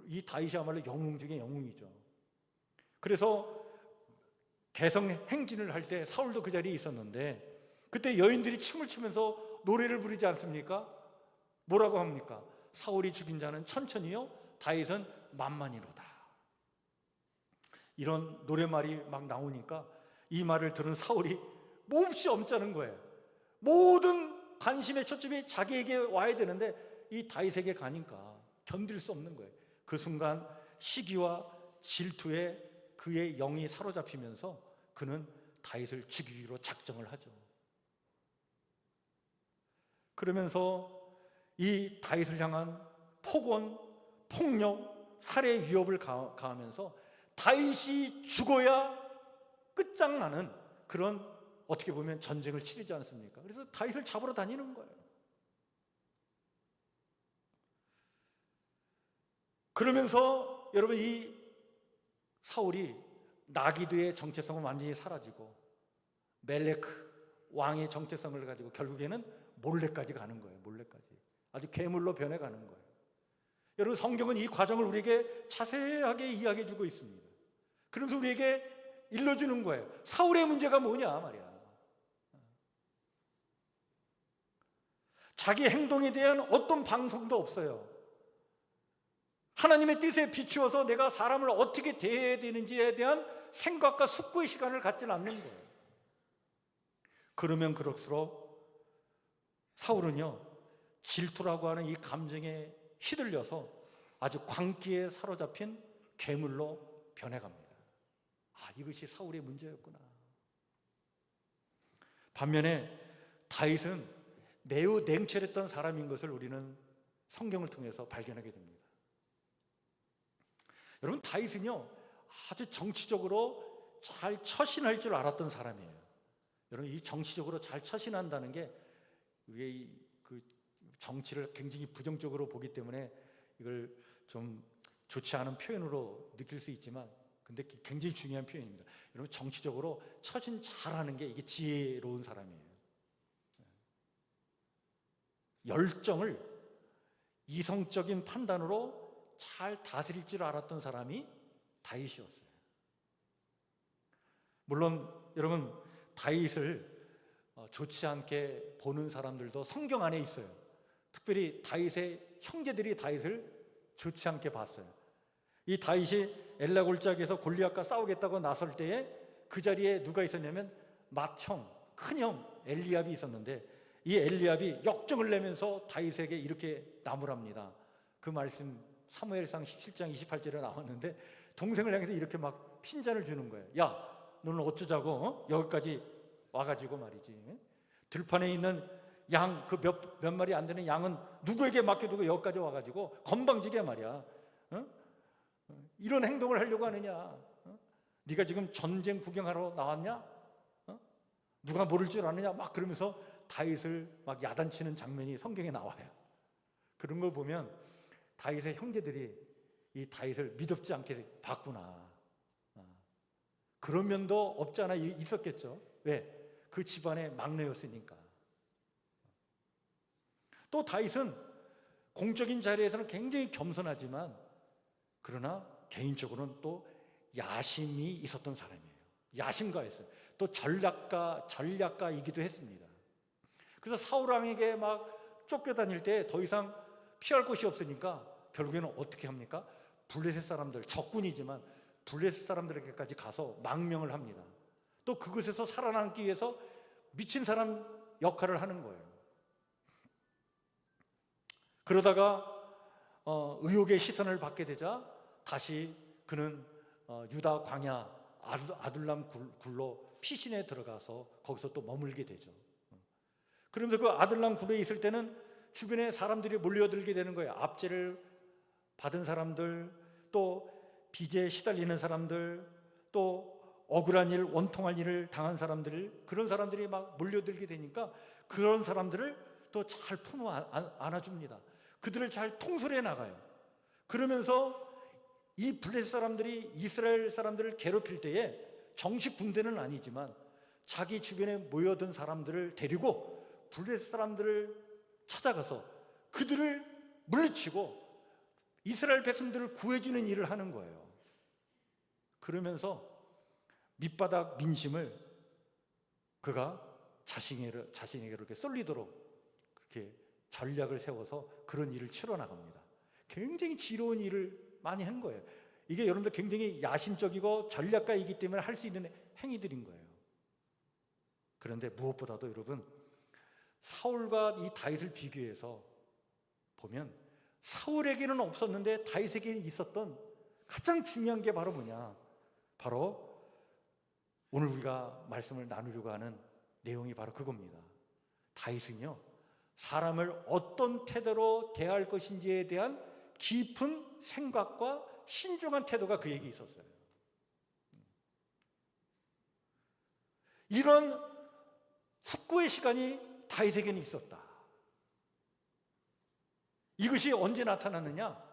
이 다윗이야말로 영웅 중에 영웅이죠. 그래서 개성 행진을 할 때 사울도 그 자리에 있었는데 그때 여인들이 춤을 추면서 노래를 부르지 않습니까? 뭐라고 합니까? 사울이 죽인 자는 천천히요 다윗은 만만히로다. 이런 노래말이 막 나오니까 이 말을 들은 사울이 몹시 엄짜는 거예요. 모든 관심의 초점이 자기에게 와야 되는데 이 다윗에게 가니까 견딜 수 없는 거예요. 그 순간 시기와 질투에 그의 영이 사로잡히면서 그는 다윗을 죽이기로 작정을 하죠. 그러면서 이 다윗을 향한 폭언, 폭력, 살해 위협을 가하면서 다윗이 죽어야 끝장나는 그런 어떻게 보면 전쟁을 치르지 않습니까? 그래서 다윗을 잡으러 다니는 거예요. 그러면서 여러분 이 사울이 나기드의 정체성은 완전히 사라지고 멜레크 왕의 정체성을 가지고 결국에는 몰레까지 가는 거예요. 몰레까지 아주 괴물로 변해가는 거예요. 여러분 성경은 이 과정을 우리에게 자세하게 이야기해 주고 있습니다. 그러면서 우리에게 일러주는 거예요. 사울의 문제가 뭐냐 말이야. 자기 행동에 대한 어떤 방송도 없어요. 하나님의 뜻에 비추어서 내가 사람을 어떻게 대해야 되는지에 대한 생각과 숙고의 시간을 갖지는 않는 거예요. 그러면 그럴수록 사울은요 질투라고 하는 이 감정에 휘둘려서 아주 광기에 사로잡힌 괴물로 변해갑니다. 이것이 사울의 문제였구나. 반면에 다윗은 매우 냉철했던 사람인 것을 우리는 성경을 통해서 발견하게 됩니다. 여러분 다윗은요 아주 정치적으로 잘 처신할 줄 알았던 사람이에요. 여러분 이 정치적으로 잘 처신한다는 게 우리의 그 정치를 굉장히 부정적으로 보기 때문에 이걸 좀 좋지 않은 표현으로 느낄 수 있지만 근데 굉장히 중요한 표현입니다. 여러분 정치적으로 처신 잘하는 게 이게 지혜로운 사람이에요. 열정을 이성적인 판단으로 잘 다스릴 줄 알았던 사람이 다윗이었어요. 물론 여러분 다윗을 좋지 않게 보는 사람들도 성경 안에 있어요. 특별히 다윗의 형제들이 다윗을 좋지 않게 봤어요. 이 다윗이 엘라 골짜기에서 골리앗과 싸우겠다고 나설 때에 그 자리에 누가 있었냐면 맏형, 큰형 엘리압이 있었는데 이 엘리압이 역정을 내면서 다윗에게 이렇게 나무랍니다. 그 말씀 사무엘상 17장 28절에 나왔는데 동생을 향해서 이렇게 막 핀잔을 주는 거예요. 야, 너는 어쩌자고 여기까지 와가지고 말이지. 들판에 있는 양 그 몇 마리 안 되는 양은 누구에게 맡겨두고 여기까지 와가지고 건방지게 말이야. 이런 행동을 하려고 하느냐? 네가 지금 전쟁 구경하러 나왔냐? 누가 모를 줄 아느냐? 막 그러면서 다윗을 막 야단치는 장면이 성경에 나와요. 그런 걸 보면 다윗의 형제들이 이 다윗을 믿음지 않게 봤구나. 그런 면도 없지 않아 있었겠죠. 왜? 그 집안의 막내였으니까. 또 다윗은 공적인 자리에서는 굉장히 겸손하지만 그러나 개인적으로는 또 야심이 있었던 사람이에요. 야심가였어요. 또 전략가이기도 했습니다. 그래서 사울 왕에게 막 쫓겨다닐 때 더 이상 피할 곳이 없으니까 결국에는 어떻게 합니까? 블레셋 사람들, 적군이지만 블레셋 사람들에게까지 가서 망명을 합니다. 또 그곳에서 살아남기 위해서 미친 사람 역할을 하는 거예요. 그러다가 의혹의 시선을 받게 되자 다시 그는 유다 광야 아둘람 굴로 피신에 들어가서 거기서 또 머물게 되죠. 그러면서 그 아둘람 굴에 있을 때는 주변에 사람들이 몰려들게 되는 거예요. 압제를 받은 사람들, 또 빚에 시달리는 사람들, 또 억울한 일, 원통한 일을 당한 사람들을, 그런 사람들이 막 몰려들게 되니까 그런 사람들을 또 잘 품어 안아줍니다. 그들을 잘 통솔해 나가요. 그러면서 이 블레셋 사람들이 이스라엘 사람들을 괴롭힐 때에 정식 군대는 아니지만 자기 주변에 모여든 사람들을 데리고 블레셋 사람들을 찾아가서 그들을 물리치고 이스라엘 백성들을 구해주는 일을 하는 거예요. 그러면서 밑바닥 민심을 그가 자신에게 이렇게 쏠리도록 그렇게 전략을 세워서 그런 일을 치러 나갑니다. 굉장히 지혜로운 일을 많이 한 거예요. 이게 여러분들 굉장히 야심적이고 전략가이기 때문에 할 수 있는 행위들인 거예요. 그런데 무엇보다도 여러분, 사울과 이 다윗을 비교해서 보면 사울에게는 없었는데 다윗에게 있었던 가장 중요한 게 바로 뭐냐? 바로 오늘 우리가 말씀을 나누려고 하는 내용이 바로 그겁니다. 다윗은요, 사람을 어떤 태도로 대할 것인지에 대한 깊은 생각과 신중한 태도가 그에게 있었어요. 이런 숙고의 시간이 다윗에게는 있었다. 이것이 언제 나타났느냐?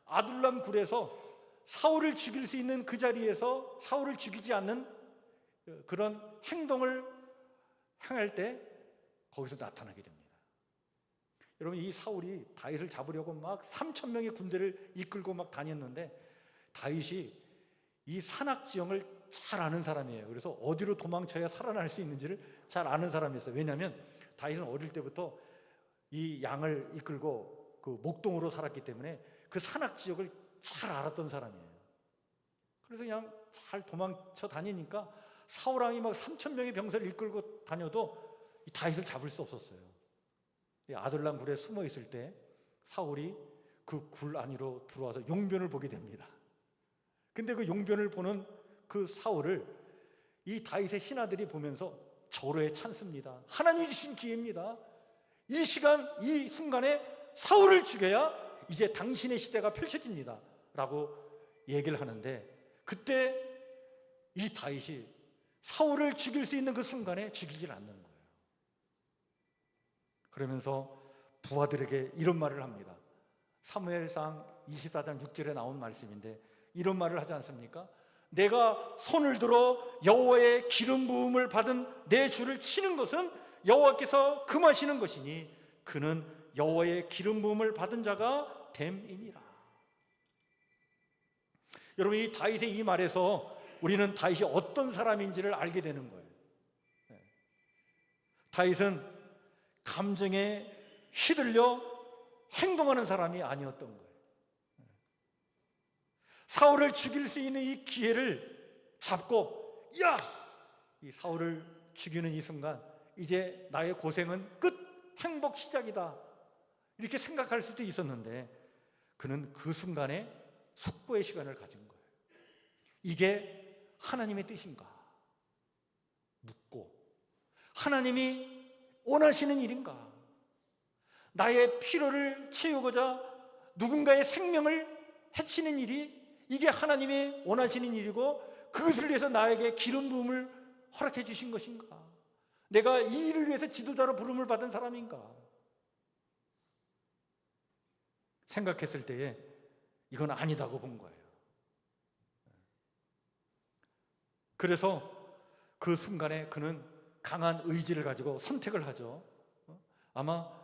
아둘람 굴에서 사울을 죽일 수 있는 그 자리에서 사울을 죽이지 않는 그런 행동을 행할 때 거기서 나타나게 됩니다. 여러분, 이 사울이 다윗을 잡으려고 막 3,000명의 군대를 이끌고 막 다녔는데 다윗이 이 산악 지형을 잘 아는 사람이에요. 그래서 어디로 도망쳐야 살아날 수 있는지를 잘 아는 사람이었어요. 왜냐하면 다윗은 어릴 때부터 이 양을 이끌고 그 목동으로 살았기 때문에 그 산악 지역을 잘 알았던 사람이에요. 그래서 그냥 잘 도망쳐 다니니까 사울 왕이 막 3,000명의 병사를 이끌고 다녀도 이 다윗을 잡을 수 없었어요. 아둘람 굴에 숨어 있을 때 사울이 그 굴 안으로 들어와서 용변을 보게 됩니다. 근데 그 용변을 보는 그 사울을 이 다윗의 신하들이 보면서 절호에 찬습니다. 하나님이 주신 기회입니다. 이 시간, 이 순간에 사울을 죽여야 이제 당신의 시대가 펼쳐집니다 라고 얘기를 하는데, 그때 이 다윗이 사울을 죽일 수 있는 그 순간에 죽이질 않는 거예요. 그러면서 부하들에게 이런 말을 합니다. 사무엘상 24장 6절에 나온 말씀인데 이런 말을 하지 않습니까? 내가 손을 들어 여호와의 기름 부음을 받은 내 주를 치는 것은 여호와께서 금하시는 것이니 그는 여호와의 기름 부음을 받은 자가 됨이니라. 여러분, 이 다윗의 이 말에서 우리는 다윗이 어떤 사람인지를 알게 되는 거예요. 다윗은 감정에 휘둘려 행동하는 사람이 아니었던 거예요. 사울을 죽일 수 있는 이 기회를 잡고, 야! 이 사울을 죽이는 이 순간 이제 나의 고생은 끝, 행복 시작이다, 이렇게 생각할 수도 있었는데 그는 그 순간에 숙고의 시간을 가진 거예요. 이게 하나님의 뜻인가 묻고, 하나님이 원하시는 일인가, 나의 피로를 채우고자 누군가의 생명을 해치는 일이 이게 하나님이 원하시는 일이고 그것을 위해서 나에게 기름 부음을 허락해 주신 것인가, 내가 이 일을 위해서 지도자로 부름을 받은 사람인가 생각했을 때에 이건 아니다고 본 거예요. 그래서 그 순간에 그는 강한 의지를 가지고 선택을 하죠. 아마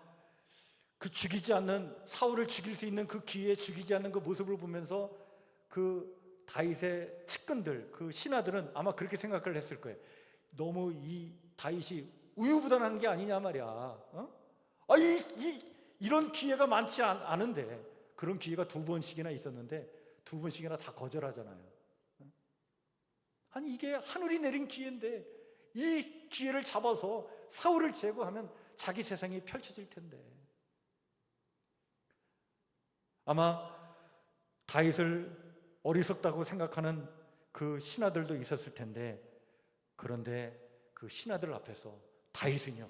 그 죽이지 않는, 사울을 죽일 수 있는 그 기회에 죽이지 않는 그 모습을 보면서 그 다윗의 측근들, 그 신하들은 아마 그렇게 생각을 했을 거예요. 너무 이 다윗이 우유부단한 게 아니냐 말이야. 이런 기회가 많지 않은데, 그런 기회가 2번씩이나 있었는데 2번씩이나 다 거절하잖아요. 아니, 이게 하늘이 내린 기회인데 이 기회를 잡아서 사울을 제거하면 자기 세상이 펼쳐질 텐데. 아마 다윗을 어리석다고 생각하는 그 신하들도 있었을 텐데, 그런데 그 신하들 앞에서 다윗은요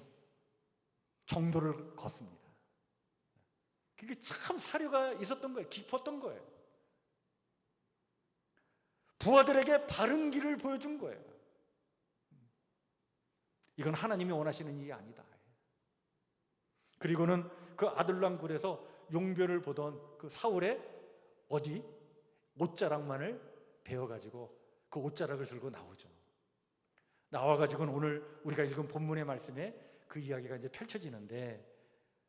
정도를 걷습니다. 그게 참 사려가 있었던 거예요. 깊었던 거예요. 부하들에게 바른 길을 보여준 거예요. 이건 하나님이 원하시는 일이 아니다. 그리고는 그 아둘람 굴에서 용별을 보던 그 사울의 어디 옷자락만을 베어가지고 그 옷자락을 들고 나오죠. 나와가지고는 오늘 우리가 읽은 본문의 말씀에 그 이야기가 이제 펼쳐지는데,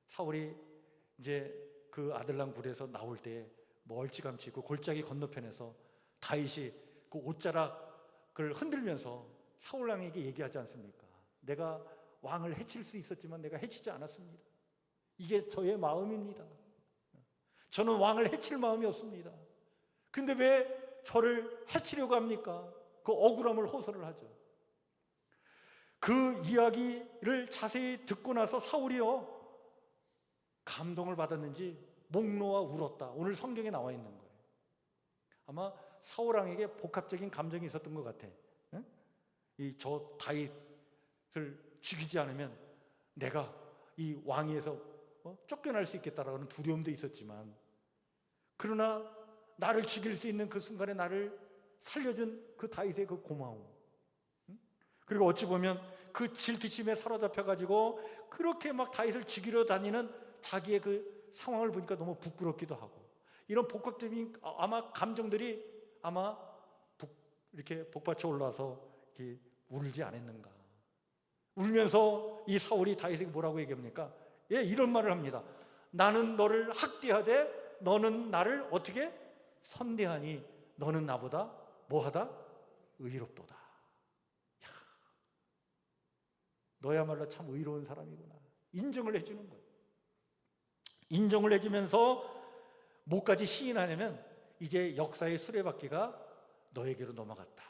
사울이 이제 그 아들람 굴에서 나올 때 멀찌감치 그 골짜기 건너편에서 다윗이 그 옷자락을 흔들면서 사울 왕에게 얘기하지 않습니까? 내가 왕을 해칠 수 있었지만 내가 해치지 않았습니다. 이게 저의 마음입니다. 저는 왕을 해칠 마음이 없습니다. 근데 왜 저를 해치려고 합니까? 그 억울함을 호소를 하죠. 그 이야기를 자세히 듣고 나서 사울이요, 감동을 받았는지 목 놓아 울었다. 오늘 성경에 나와 있는 거예요. 아마 사울 왕에게 복합적인 감정이 있었던 것 같아. 응? 저 다윗을 죽이지 않으면 내가 이 왕위에서 쫓겨날 수 있겠다라는 두려움도 있었지만, 그러나 나를 죽일 수 있는 그 순간에 나를 살려준 그 다윗의 그 고마움, 그리고 어찌 보면 그 질투심에 사로잡혀가지고 그렇게 막 다윗을 죽이려 다니는 자기의 그 상황을 보니까 너무 부끄럽기도 하고, 이런 복합적인 아마 감정들이 아마 이렇게 복받쳐 올라와서 이렇게 울지 않았는가. 울면서 이 사울이 다윗에게 뭐라고 얘기합니까? 예, 이런 말을 합니다. 나는 너를 학대하되 너는 나를 어떻게 선대하니 너는 나보다 뭐하다? 의롭도다. 야, 너야말로 참 의로운 사람이구나. 인정을 해주는 거예요. 인정을 해주면서 뭐까지 시인하냐면, 이제 역사의 수레바퀴가 너에게로 넘어갔다.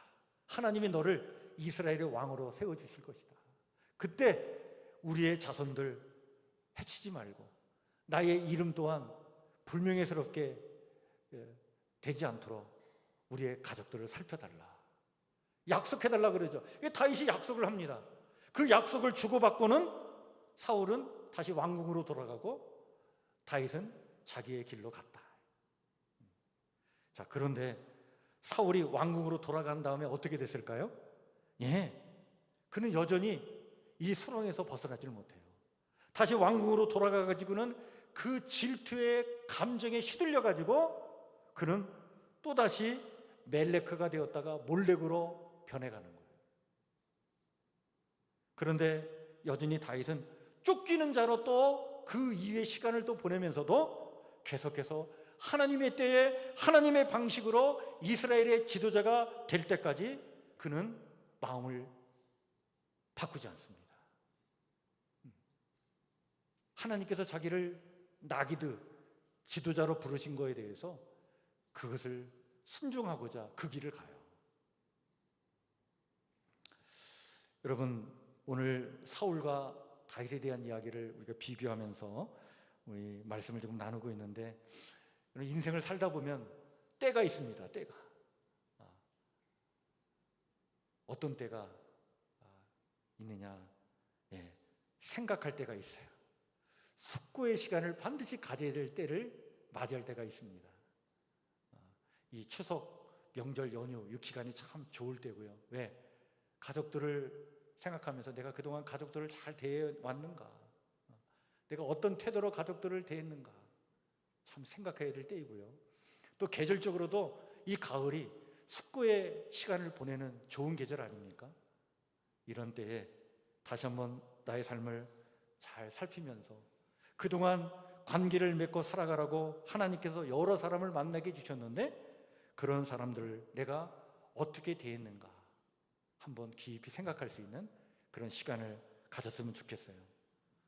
하나님이 너를 이스라엘의 왕으로 세워주실 것이다. 그때 우리의 자손들 해치지 말고 나의 이름 또한 불명예스럽게 되지 않도록 우리의 가족들을 살펴달라, 약속해달라 그러죠. 다윗이 약속을 합니다. 그 약속을 주고받고는 사울은 다시 왕궁으로 돌아가고 다윗은 자기의 길로 갔다. 자, 그런데 사울이 왕궁으로 돌아간 다음에 어떻게 됐을까요? 예, 그는 여전히 이 수렁에서 벗어나지를 못해요. 다시 왕궁으로 돌아가가지고는 그 질투의 감정에 휘둘려가지고 그는 또다시 멜레크가 되었다가 몰렉으로 변해가는 거예요. 그런데 여전히 다윗은 쫓기는 자로 또 그 이후의 시간을 또 보내면서도 계속해서 하나님의 때에 하나님의 방식으로 이스라엘의 지도자가 될 때까지 그는 마음을 바꾸지 않습니다. 하나님께서 자기를 나기드 지도자로 부르신 거에 대해서 그것을 순종하고자 그 길을 가요. 여러분, 오늘 사울과 다윗에 대한 이야기를 우리가 비교하면서 우리 말씀을 조금 나누고 있는데, 인생을 살다 보면 때가 있습니다. 때가 어떤 때가 있느냐? 예, 생각할 때가 있어요. 숙고의 시간을 반드시 가져야 될 때를 맞이할 때가 있습니다. 이 추석, 명절, 연휴 6기간이 참 좋을 때고요. 왜? 가족들을 생각하면서 내가 그동안 가족들을 잘 대해왔는가? 내가 어떤 태도로 가족들을 대했는가? 참 생각해야 될 때이고요. 또 계절적으로도 이 가을이 숙고의 시간을 보내는 좋은 계절 아닙니까? 이런 때에 다시 한번 나의 삶을 잘 살피면서 그동안 관계를 맺고 살아가라고 하나님께서 여러 사람을 만나게 해주셨는데, 그런 사람들을 내가 어떻게 대했는가 한번 깊이 생각할 수 있는 그런 시간을 가졌으면 좋겠어요.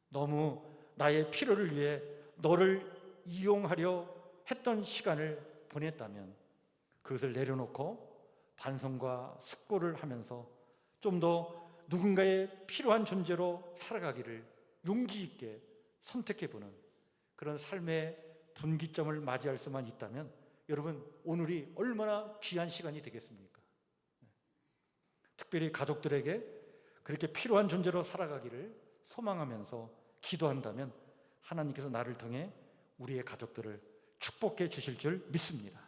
너무 나의 필요를 위해 너를 이용하려 했던 시간을 보냈다면 그것을 내려놓고 반성과 숙고를 하면서 좀 더 누군가의 필요한 존재로 살아가기를 용기 있게 선택해보는 그런 삶의 분기점을 맞이할 수만 있다면 여러분, 오늘이 얼마나 귀한 시간이 되겠습니까? 특별히 가족들에게 그렇게 필요한 존재로 살아가기를 소망하면서 기도한다면 하나님께서 나를 통해 우리의 가족들을 축복해 주실 줄 믿습니다.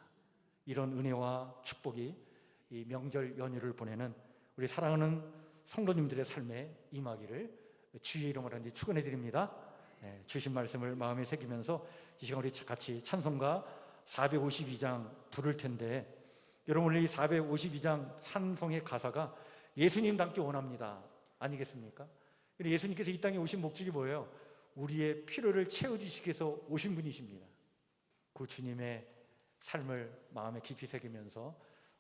이런 은혜와 축복이 이 명절 연휴를 보내는 우리 사랑하는 성도님들의 삶에 임하기를 주의 이름으로 축원해 드립니다. 주신 말씀을 마음에 새기면서 이 시간 우리 같이 찬송가 452장 부를 텐데, 여러분 이 452장 찬송의 가사가 예수님답게 원합니다 아니겠습니까? 예수님께서 이 땅에 오신 목적이 뭐예요? 우리의 필요를 채워주시기 위해서 오신 분이십니다. 그 주님의 삶을 마음에 깊이 새기면서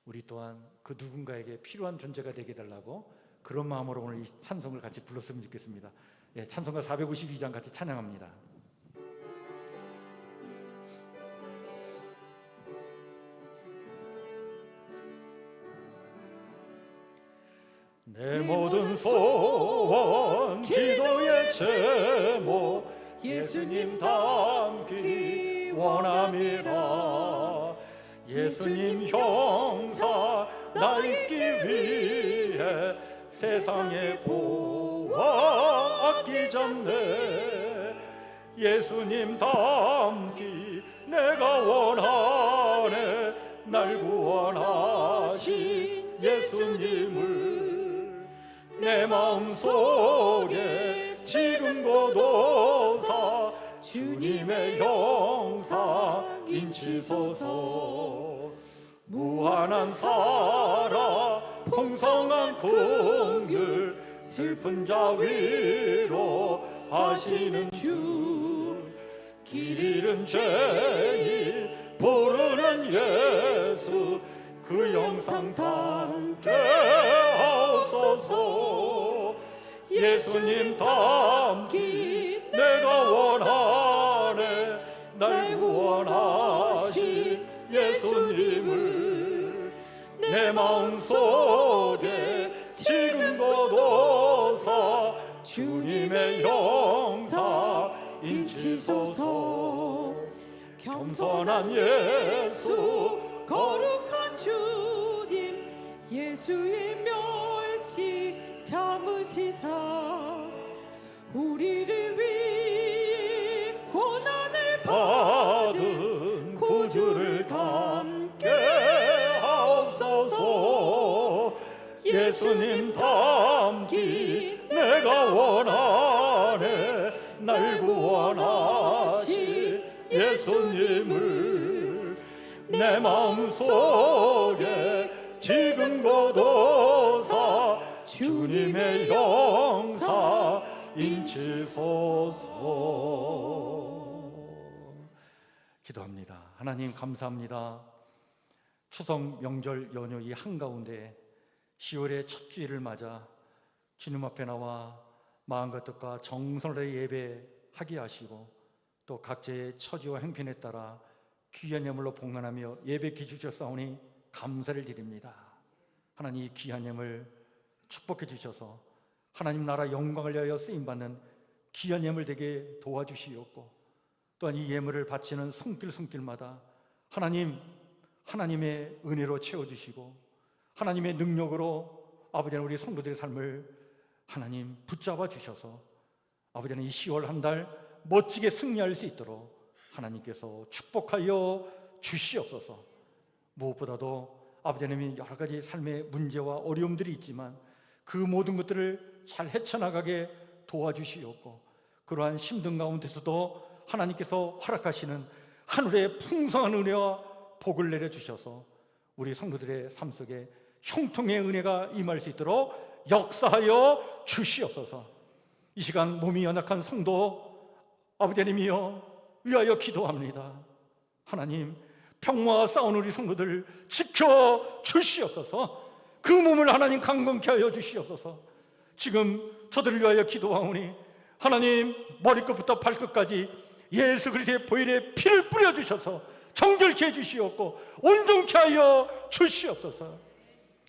우리 또한 그 누군가에게 필요한 존재가 되게 해달라고, 그런 마음으로 오늘 이 찬송을 같이 불렀으면 좋겠습니다. 찬송가 452장 같이 찬양합니다. 내 모든 소원 기도의 제목 예수님 닮기 원함이라. 예수님 형사 나 있기 위해 세상에 보아 아끼셨네. 예수님 닮기 내가 원하네. 날 구원하신 예수님을 내 마음속에 지금 고도사 주님의 형사 인치소서. 무한한 사랑 풍성한 긍휼 슬픈 자 위로 하시는 주. 길 잃은 죄인 부르는 예수 그 영상 담게 하옵소서. 예수님 닮기 내가 원하네. 날 구원하신 예수님을 내 마음속에 지금 고도사 주님의 형사 인치소서. 겸손한 예수 거룩한 주님 예수의 멸시 참으시사 우리를 위해 고난을 받은 구주를 담게 하옵소서. 예수님 닮기 내가 원하네. 날 구원하신 예수님을 내 마음속에 지금 고도사 주님의 형사 인치소서. 기도합니다. 하나님 감사합니다. 추석 명절 연휴 이 한가운데 10월의 첫 주일을 맞아 주님 앞에 나와 마음과 뜻과 정성을 예배하게 하시고 또 각자의 처지와 형편에 따라 귀한 예물로 봉헌하며 예배해 주셨사오니 감사를 드립니다. 하나님 이 귀한 예물 축복해 주셔서 하나님 나라 영광을 위하여 쓰임받는 귀한 예물 되게 도와주시옵고, 또한 이 예물을 바치는 손길마다 하나님의 은혜로 채워주시고 하나님의 능력으로 아버지는 우리 성도들의 삶을 하나님 붙잡아 주셔서 아버지는 이 10월 한 달 멋지게 승리할 수 있도록 하나님께서 축복하여 주시옵소서. 무엇보다도 아버지님이 여러 가지 삶의 문제와 어려움들이 있지만 그 모든 것들을 잘 헤쳐나가게 도와주시옵고, 그러한 힘든 가운데서도 하나님께서 허락하시는 하늘의 풍성한 은혜와 복을 내려주셔서 우리 성도들의 삶 속에 형통의 은혜가 임할 수 있도록 역사하여 주시옵소서. 이 시간 몸이 연약한 성도 아버지 하나님이여 위하여 기도합니다. 하나님 평화와 싸우는 우리 성도들 지켜 주시옵소서. 그 몸을 하나님 강건케 하여 주시옵소서. 지금 저들을 위하여 기도하오니 하나님 머리끝부터 발끝까지 예수 그리스도의 보혈의 피를 뿌려주셔서 정결케 해주시옵고 온전케 하여 주시옵소서.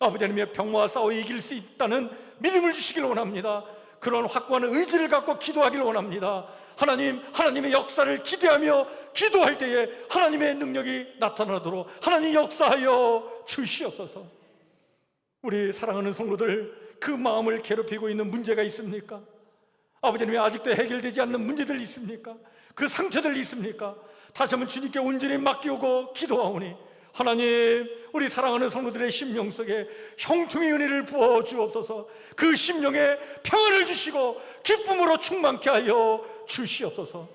아버지 하나님의 평화와 싸워 이길 수 있다는 믿음을 주시길 원합니다. 그런 확고한 의지를 갖고 기도하기를 원합니다. 하나님의 역사를 기대하며 기도할 때에 하나님의 능력이 나타나도록 하나님 역사하여 주시옵소서. 우리 사랑하는 성도들, 그 마음을 괴롭히고 있는 문제가 있습니까? 아버지 하나님 아직도 해결되지 않는 문제들이 있습니까? 그 상처들이 있습니까? 다시 한번 주님께 온전히 맡기고 기도하오니 하나님, 우리 사랑하는 성도들의 심령 속에 형통의 은혜를 부어 주옵소서. 그 심령에 평안을 주시고 기쁨으로 충만케 하여 주시옵소서.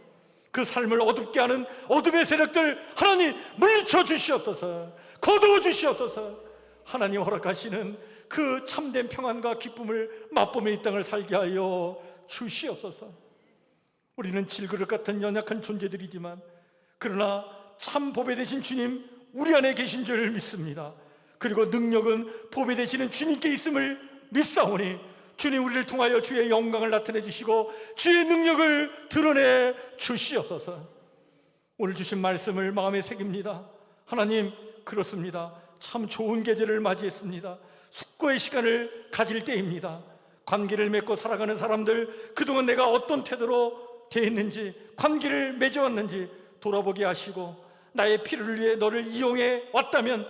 그 삶을 어둡게 하는 어둠의 세력들 하나님 물리쳐 주시옵소서. 거두어 주시옵소서. 하나님 허락하시는 그 참된 평안과 기쁨을 맛보며 이 땅을 살게 하여 주시옵소서. 우리는 질그릇 같은 연약한 존재들이지만 그러나 참 보배 되신 주님 우리 안에 계신 줄 믿습니다. 그리고 능력은 보배 되시는 주님께 있음을 믿사오니 주님 우리를 통하여 주의 영광을 나타내 주시고 주의 능력을 드러내 주시옵소서. 오늘 주신 말씀을 마음에 새깁니다. 하나님, 그렇습니다. 참 좋은 계절을 맞이했습니다. 숙고의 시간을 가질 때입니다. 관계를 맺고 살아가는 사람들, 그동안 내가 어떤 태도로 대했는지, 관계를 맺어왔는지 돌아보게 하시고 나의 필요를 위해 너를 이용해 왔다면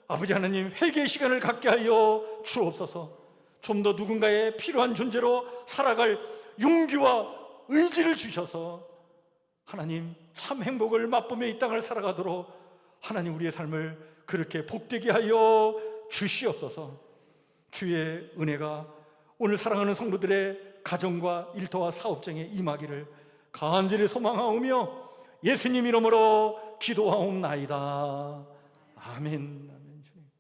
아버지 하나님 회개의 시간을 갖게 하여 주옵소서. 좀 더 누군가의 필요한 존재로 살아갈 용기와 의지를 주셔서 하나님 참 행복을 맛보며 이 땅을 살아가도록 하나님 우리의 삶을 그렇게 복되게 하여 주시옵소서. 주의 은혜가 오늘 사랑하는 성도들의 가정과 일터와 사업장에 임하기를 간절히 소망하오며 예수님 이름으로 기도하옵나이다. 아멘. 아멘. 주님,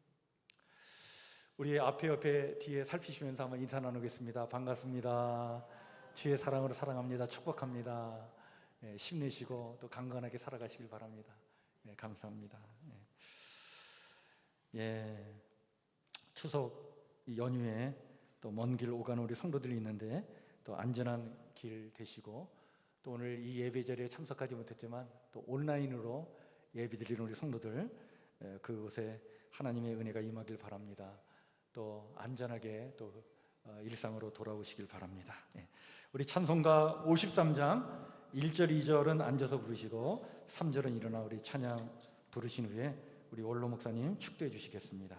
우리 앞에 옆에 뒤에 살피시면서 한번 인사 나누겠습니다. 반갑습니다. 주의 사랑으로 사랑합니다. 축복합니다. 네, 힘내시고 또 강건하게 살아가시길 바랍니다. 네, 감사합니다. 예, 추석 이 연휴에 또 먼 길 오가는 우리 성도들이 있는데 또 안전한 길 되시고 또 오늘 이 예배 자리에 참석하지 못했지만 또 온라인으로 예배드리는 우리 성도들 그곳에 하나님의 은혜가 임하길 바랍니다. 또 안전하게 또 일상으로 돌아오시길 바랍니다. 우리 찬송가 53장 1절 2절은 앉아서 부르시고 3절은 일어나 우리 찬양 부르신 후에 우리 원로 목사님 축도해 주시겠습니다.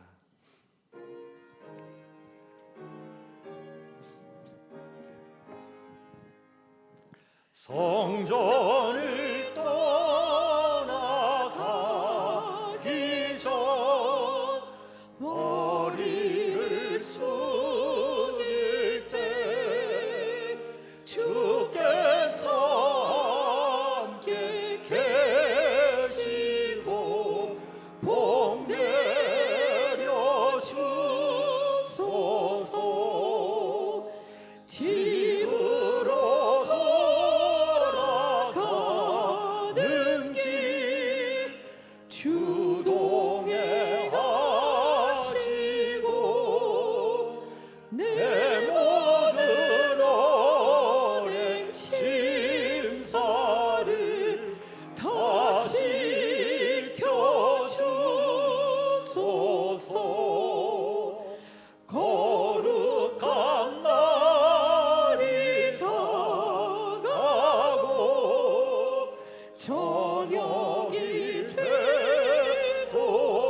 성전을 떠나가기 전 머리를 숙일 때 주께서 함께 계시고 복 내려 주소서. 집으로 돌아가는 길 주동해 하시고 내 모든 언행 심사를 다 지켜주소서. 거룩한 날이 다가고 저녁이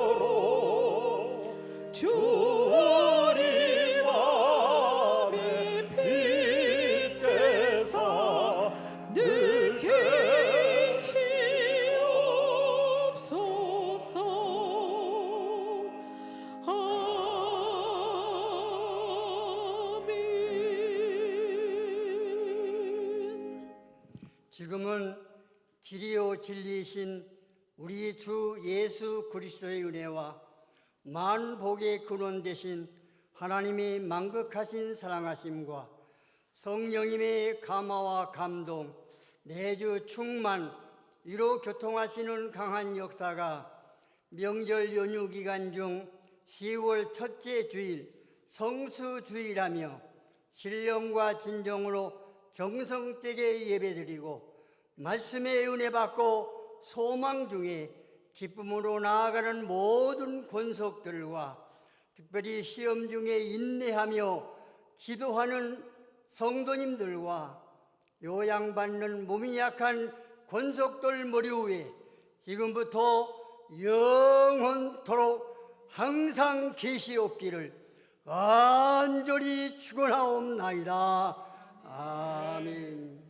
되도록 주 우리 맘에 빛대사 늘 계시옵소서. 아멘. 지금은 길이요 진리이신 우리 주 예수 그리스도의 은혜와 만복의 근원 되신 하나님이 만극하신 사랑하심과 성령님의 감화와 감동, 내주 충만, 위로 교통하시는 강한 역사가 명절 연휴 기간 중 10월 첫째 주일 성수주일하며 신령과 진정으로 정성되게 예배드리고 말씀의 은혜 받고 소망 중에 기쁨으로 나아가는 모든 권속들과 특별히 시험 중에 인내하며 기도하는 성도님들과 요양받는 몸이 약한 권속들 머리 위에 지금부터 영원토록 항상 계시옵기를 간절히 축원하옵나이다. 아멘.